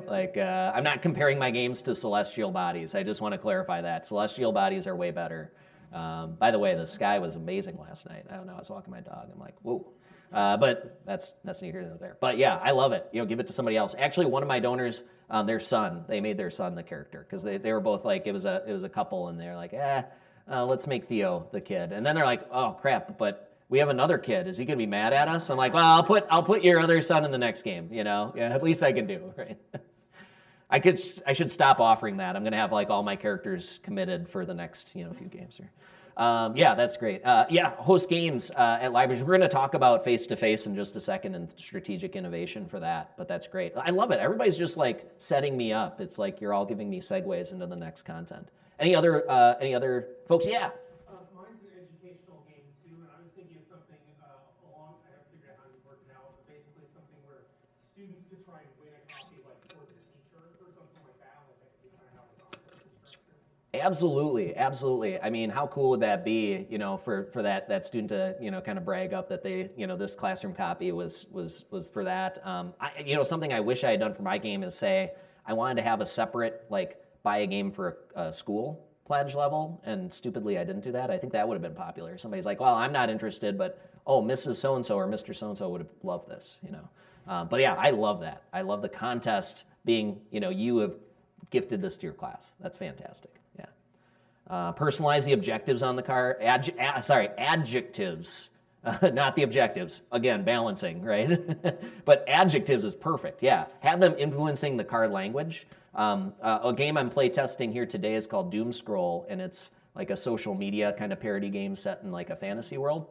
like I'm not comparing my games to celestial bodies. I just want to clarify that. Celestial bodies are way better. By the way, the sky was amazing last night. I don't know, I was walking my dog. I'm like, whoa. But that's neither here nor there. But yeah, I love it. Give it to somebody else. Actually, one of my donors, their son, they made their son the character because they were both like, it was a couple, and they're like, let's make Theo the kid. And then they're like, oh crap, but we have another kid. Is he gonna be mad at us? I'm like, well, I'll put your other son in the next game. Yeah, at least I can do, right? I should stop offering that. I'm gonna have like all my characters committed for the next few games here. Yeah, that's great. Host games at libraries. We're gonna talk about face-to-face in just a second and strategic innovation for that. But that's great. I love it. Everybody's just like setting me up. It's like you're all giving me segues into the next content. Any other folks? Yeah. Mine's an educational game too, and I was thinking of something along. I haven't figured out how to work it out, but basically something where students could try and win a copy, like for the teacher or something like that. Like that could be kind of how it's on the instructor. Absolutely. I mean, how cool would that be? For that student to kind of brag up that they this classroom copy was for that. Something I wish I had done for my game is say I wanted to have a separate buy a game for a school pledge level, and stupidly I didn't do that. I think that would have been popular. Somebody's like, well, I'm not interested, but Mrs. So-and-so or Mr. So-and-so would have loved this, But yeah, I love that. I love the contest being, you have gifted this to your class. That's fantastic, yeah. Personalize the objectives on the card. Adjectives, not the objectives. Again, balancing, right? But adjectives is perfect, yeah. Have them influencing the card language. A game I'm play testing here today is called Doom Scroll, and it's like a social media kind of parody game set in like a fantasy world.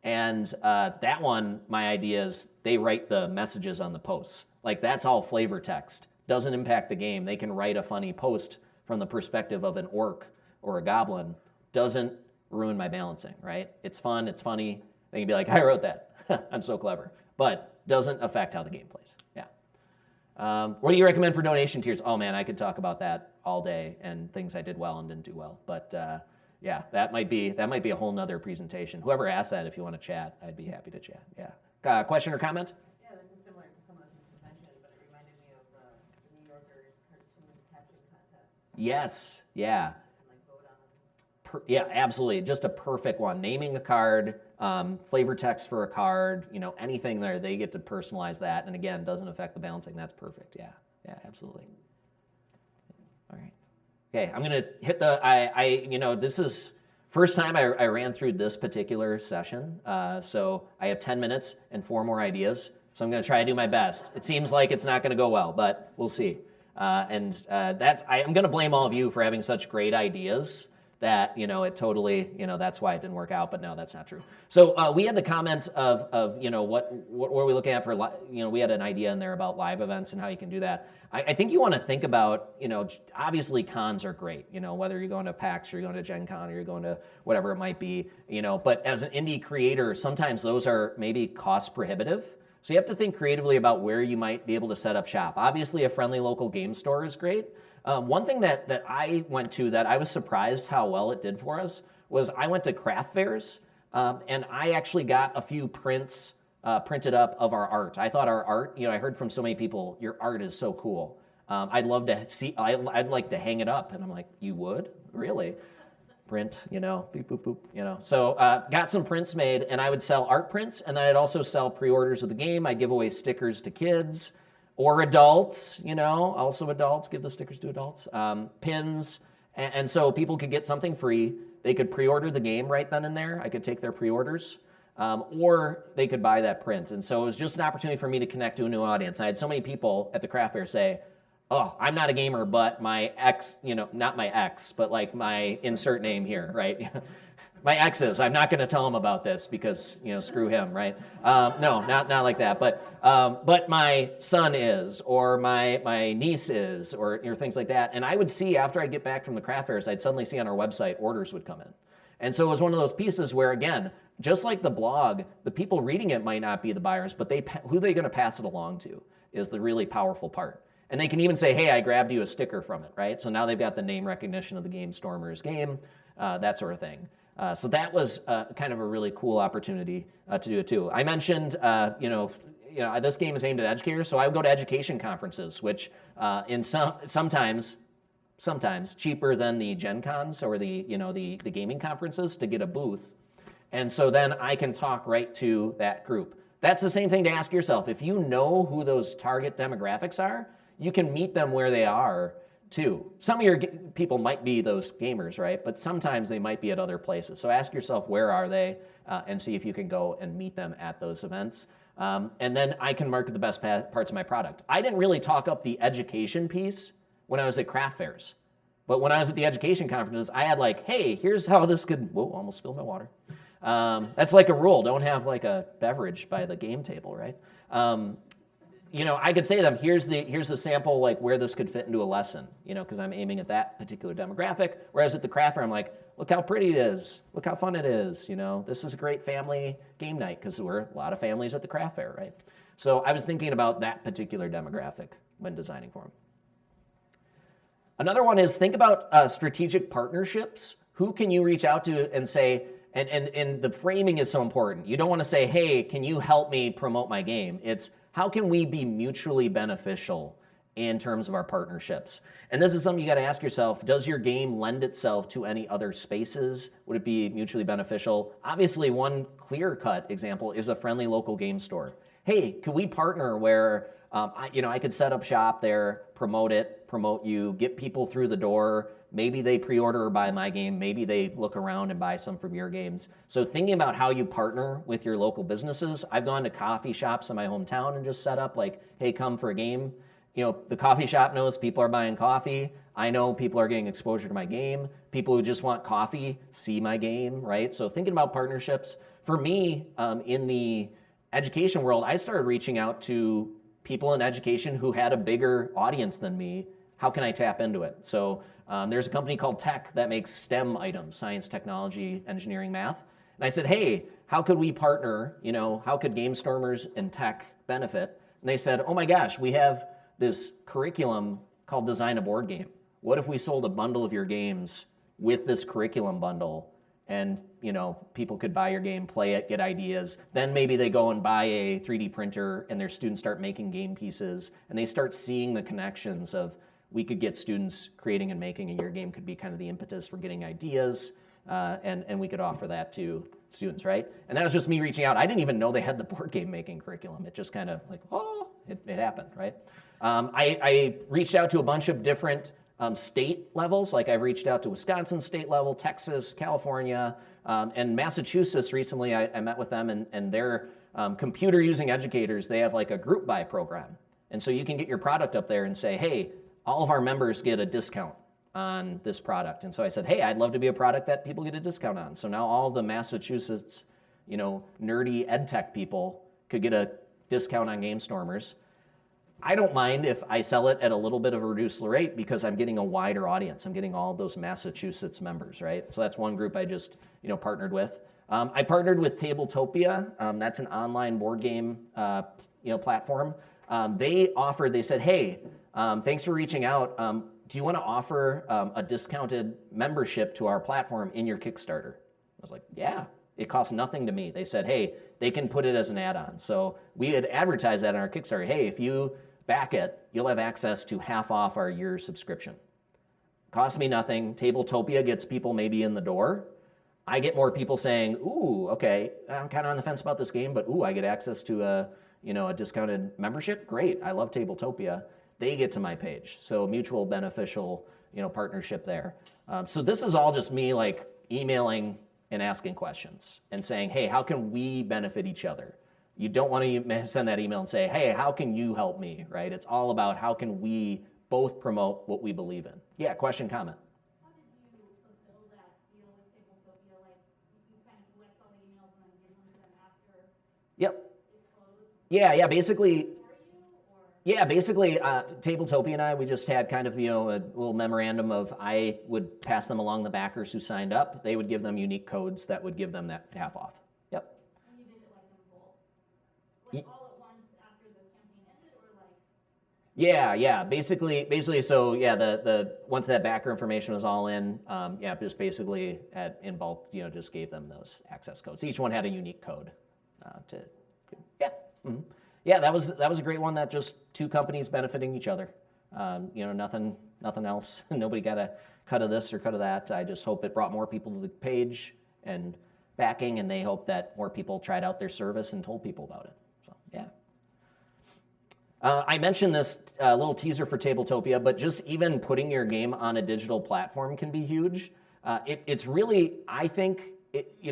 And that one, my idea is they write the messages on the posts. Like that's all flavor text. Doesn't impact the game. They can write a funny post from the perspective of an orc or a goblin. Doesn't ruin my balancing, right? It's fun, it's funny. They can be like, I wrote that. I'm so clever. But doesn't affect how the game plays, yeah. What do you recommend for donation tiers? Oh man, I could talk about that all day and things I did well and didn't do well. But yeah, that might be a whole nother presentation. Whoever asked that, if you want to chat, I'd be happy to chat. Yeah. Question or comment? Yeah, this is similar to some of the things you mentioned, but it reminded me of the New Yorker's cartoon caption contest. Yes. Yeah. And vote on them. Yeah, absolutely. Just a perfect one. Naming a card, flavor text for a card, anything there, they get to personalize that. And again, doesn't affect the balancing. That's perfect. Yeah, yeah, absolutely. All right. Okay, I'm gonna hit this is first time I ran through this particular session. So I have 10 minutes and 4 more ideas. So I'm gonna try to do my best. It seems like it's not gonna go well, but we'll see. I'm gonna blame all of you for having such great ideas that it totally that's why it didn't work out. But no, that's not true. So we had the comment of what were we looking at for we had an idea in there about live events and how you can do that. I think you want to think about obviously cons are great, whether you're going to PAX or you're going to Gen Con or you're going to whatever it might be, but as an indie creator, sometimes those are maybe cost prohibitive. So you have to think creatively about where you might be able to set up shop. Obviously, a friendly local game store is great. One thing that I went to that I was surprised how well it did for us was I went to craft fairs, and I actually got a few prints printed up of our art. I thought our art, I heard from so many people, your art is so cool. I'd love to see, I'd like to hang it up. And I'm like, you would? Really? Print, boop, boop, boop, So got some prints made, and I would sell art prints, and then I'd also sell pre-orders of the game. I'd give away stickers to kids or adults, also adults, give the stickers to adults, pins, and so people could get something free. They could pre-order the game right then and there. I could take their pre-orders, or they could buy that print. And so it was just an opportunity for me to connect to a new audience. I had so many people at the craft fair say, oh, I'm not a gamer, but my ex, not my ex, but like my insert name here, right? My exes, I'm not going to tell him about this because, screw him, right? No, not like that. But my son is, or my niece is, or things like that. And I would see after I get back from the craft fairs, I'd suddenly see on our website orders would come in. And so it was one of those pieces where, again, just like the blog, the people reading it might not be the buyers, but who are they going to pass it along to is the really powerful part. And they can even say, hey, I grabbed you a sticker from it, right? So now they've got the name recognition of the Game Stormers game, that sort of thing. So that was kind of a really cool opportunity to do it too. I mentioned, this game is aimed at educators, so I would go to education conferences, which sometimes cheaper than the Gen Cons or the gaming conferences to get a booth. And so then I can talk right to that group. That's the same thing to ask yourself. If you know who those target demographics are, you can meet them where they are too. Some of your people might be those gamers, right? But sometimes they might be at other places. So ask yourself, where are they? And see if you can go and meet them at those events. And then I can market the best parts of my product. I didn't really talk up the education piece when I was at craft fairs. But when I was at the education conferences, I had like, hey, here's how this could, whoa, almost spilled my water. That's like a rule. Don't have like a beverage by the game table, right? I could say to them, here's the sample, like where this could fit into a lesson, because I'm aiming at that particular demographic. Whereas at the craft fair, I'm like, look how pretty it is. Look how fun it is. This is a great family game night because we're a lot of families at the craft fair, right? So I was thinking about that particular demographic when designing for them. Another one is think about strategic partnerships. Who can you reach out to and say, and the framing is so important. You don't want to say, hey, can you help me promote my game? It's how can we be mutually beneficial in terms of our partnerships? And this is something you got to ask yourself. Does your game lend itself to any other spaces? Would it be mutually beneficial? Obviously, one clear-cut example is a friendly local game store. Hey, could we partner where I could set up shop there, promote you, get people through the door. Maybe they pre-order or buy my game. Maybe they look around and buy some from your games. So thinking about how you partner with your local businesses. I've gone to coffee shops in my hometown and just set up like, hey, come for a game. The coffee shop knows people are buying coffee. I know people are getting exposure to my game. People who just want coffee see my game, right? So thinking about partnerships. For me, in the education world, I started reaching out to people in education who had a bigger audience than me. How can I tap into it? So there's a company called Tech that makes STEM items, science, technology, engineering, math. And I said, hey, how could we partner? How could Game Stormers and Tech benefit? And they said, oh my gosh, we have this curriculum called Design a Board Game. What if we sold a bundle of your games with this curriculum bundle? And people could buy your game, play it, get ideas. Then maybe they go and buy a 3D printer and their students start making game pieces and they start seeing the connections of we could get students creating and making, and your game could be kind of the impetus for getting ideas. and we could offer that to students, right? And that was just me reaching out. I didn't even know they had the board game making curriculum. It just kind of like, oh, it happened, right? I reached out to a bunch of different state levels. Like I've reached out to Wisconsin state level, Texas, California, and Massachusetts recently. I met with them, and they're computer using educators. They have like a group buy program. And so you can get your product up there and say, hey, all of our members get a discount on this product. And so I said, hey, I'd love to be a product that people get a discount on. So now all the Massachusetts, nerdy ed tech people could get a discount on Game Stormers. I don't mind if I sell it at a little bit of a reduced rate because I'm getting a wider audience. I'm getting all those Massachusetts members, right? So that's one group I just, partnered with. I partnered with Tabletopia. That's an online board game, platform. They said, hey, thanks for reaching out. Do you want to offer a discounted membership to our platform in your Kickstarter? I was like, yeah, it costs nothing to me. They said, hey, they can put it as an add-on. So we had advertised that on our Kickstarter. Hey, if you back it, you'll have access to half off our year subscription. Costs me nothing. Tabletopia gets people maybe in the door. I get more people saying, ooh, okay, I'm kind of on the fence about this game, but ooh, I get access to a discounted membership. Great, I love Tabletopia. They get to my page. So mutual beneficial, partnership there. So this is all just me like emailing and asking questions and saying, hey, how can we benefit each other? You don't want to send that email and say, hey, how can you help me, right? It's all about how can we both promote what we believe in. Yeah, question, comment. How did you fulfill that deal with Tabletopia? Like, you kind of collect all the emails and then give them to them after Yep. it closed? Yeah, basically. For you, or? Yeah, basically, Tabletopia and I, we just had kind of, a little memorandum of I would pass them along the backers who signed up. They would give them unique codes that would give them that half off. Yep. And you did it like in bulk? Like all at once after the campaign ended, or like? Yeah. Basically, so yeah, the once that backer information was all in, just basically in bulk, just gave them those access codes. Each one had a unique code yeah. Mm-hmm. Yeah, that was a great one. That just two companies benefiting each other. Nothing else. Nobody got a cut of this or cut of that. I just hope it brought more people to the page and backing, and they hope that more people tried out their service and told people about it. So yeah. I mentioned this little teaser for Tabletopia, but just even putting your game on a digital platform can be huge. It's really, I think,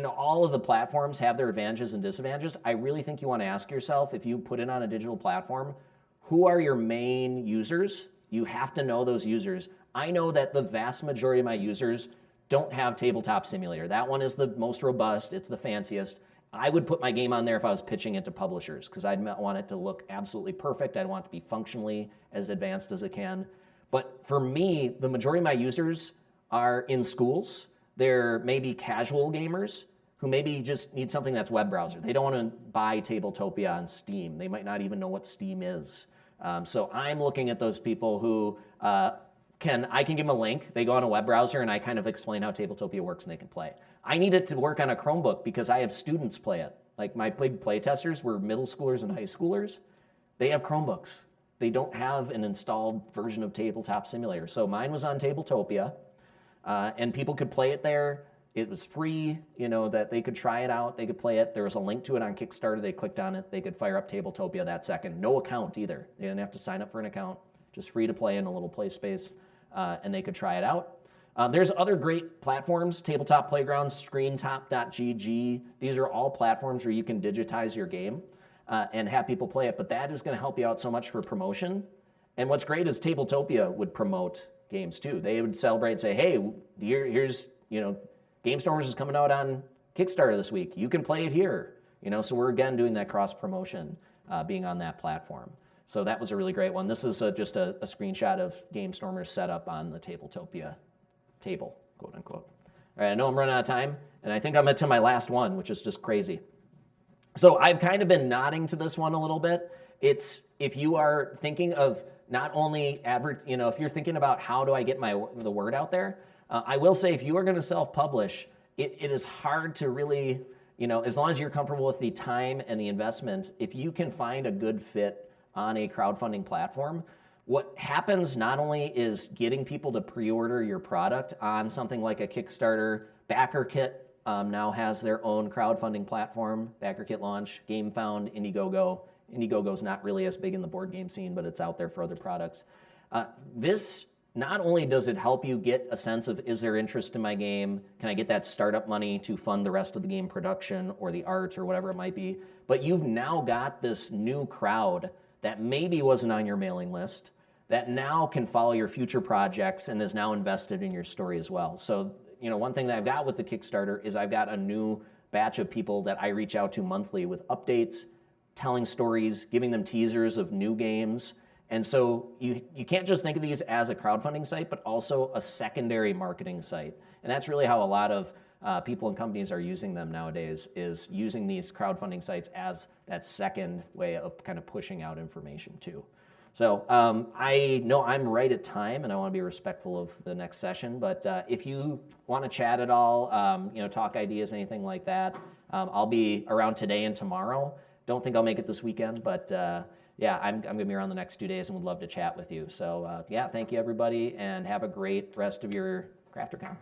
all of the platforms have their advantages and disadvantages. I really think you want to ask yourself, if you put it on a digital platform, who are your main users? You have to know those users. I know that the vast majority of my users don't have Tabletop Simulator. That one is the most robust. It's the fanciest. I would put my game on there if I was pitching it to publishers because I'd want it to look absolutely perfect. I'd want it to be functionally as advanced as it can. But for me, the majority of my users are in schools. They're maybe casual gamers who maybe just need something that's web browser. They don't want to buy Tabletopia on Steam. They might not even know what Steam is. So I'm looking at those people who I can give them a link. They go on a web browser and I kind of explain how Tabletopia works and they can play. I need it to work on a Chromebook because I have students play it. Like my big play testers were middle schoolers and high schoolers. They have Chromebooks. They don't have an installed version of Tabletop Simulator. So mine was on Tabletopia. And people could play it there. It was free, that they could try it out. They could play it. There was a link to it on Kickstarter. They clicked on it. They could fire up Tabletopia that second. No account either. They didn't have to sign up for an account. Just free to play in a little play space. And they could try it out. There's other great platforms, Tabletop Playground, ScreenTop.gg. These are all platforms where you can digitize your game and have people play it. But that is going to help you out so much for promotion. And what's great is Tabletopia would promote games too. They would celebrate and say, hey, here's, Game Stormers is coming out on Kickstarter this week. You can play it here. So we're again doing that cross promotion, being on that platform. So that was a really great one. This is just a screenshot of Game Stormers set up on the Tabletopia table, quote unquote. All right, I know I'm running out of time, and I think I'm into my last one, which is just crazy. So I've kind of been nodding to this one a little bit. It's if you are thinking of not only if you're thinking about how do I get the word out there, I will say if you are going to self-publish, it is hard to really, as long as you're comfortable with the time and the investment, if you can find a good fit on a crowdfunding platform, what happens not only is getting people to pre-order your product on something like a Kickstarter, BackerKit now has their own crowdfunding platform. BackerKit launch, GameFound, Indiegogo. Indiegogo's not really as big in the board game scene, but it's out there for other products. This not only does it help you get a sense of, is there interest in my game? Can I get that startup money to fund the rest of the game production or the art or whatever it might be? But you've now got this new crowd that maybe wasn't on your mailing list that now can follow your future projects and is now invested in your story as well. So, one thing that I've got with the Kickstarter is I've got a new batch of people that I reach out to monthly with updates, telling stories, giving them teasers of new games. And so you can't just think of these as a crowdfunding site, but also a secondary marketing site. And that's really how a lot of people and companies are using them nowadays, is using these crowdfunding sites as that second way of kind of pushing out information too. So I know I'm right at time, and I want to be respectful of the next session. But if you want to chat at all, talk ideas, anything like that, I'll be around today and tomorrow. Don't think I'll make it this weekend, but yeah, I'm going to be around the next 2 days and would love to chat with you. So yeah, thank you everybody, and have a great rest of your CrafterCon.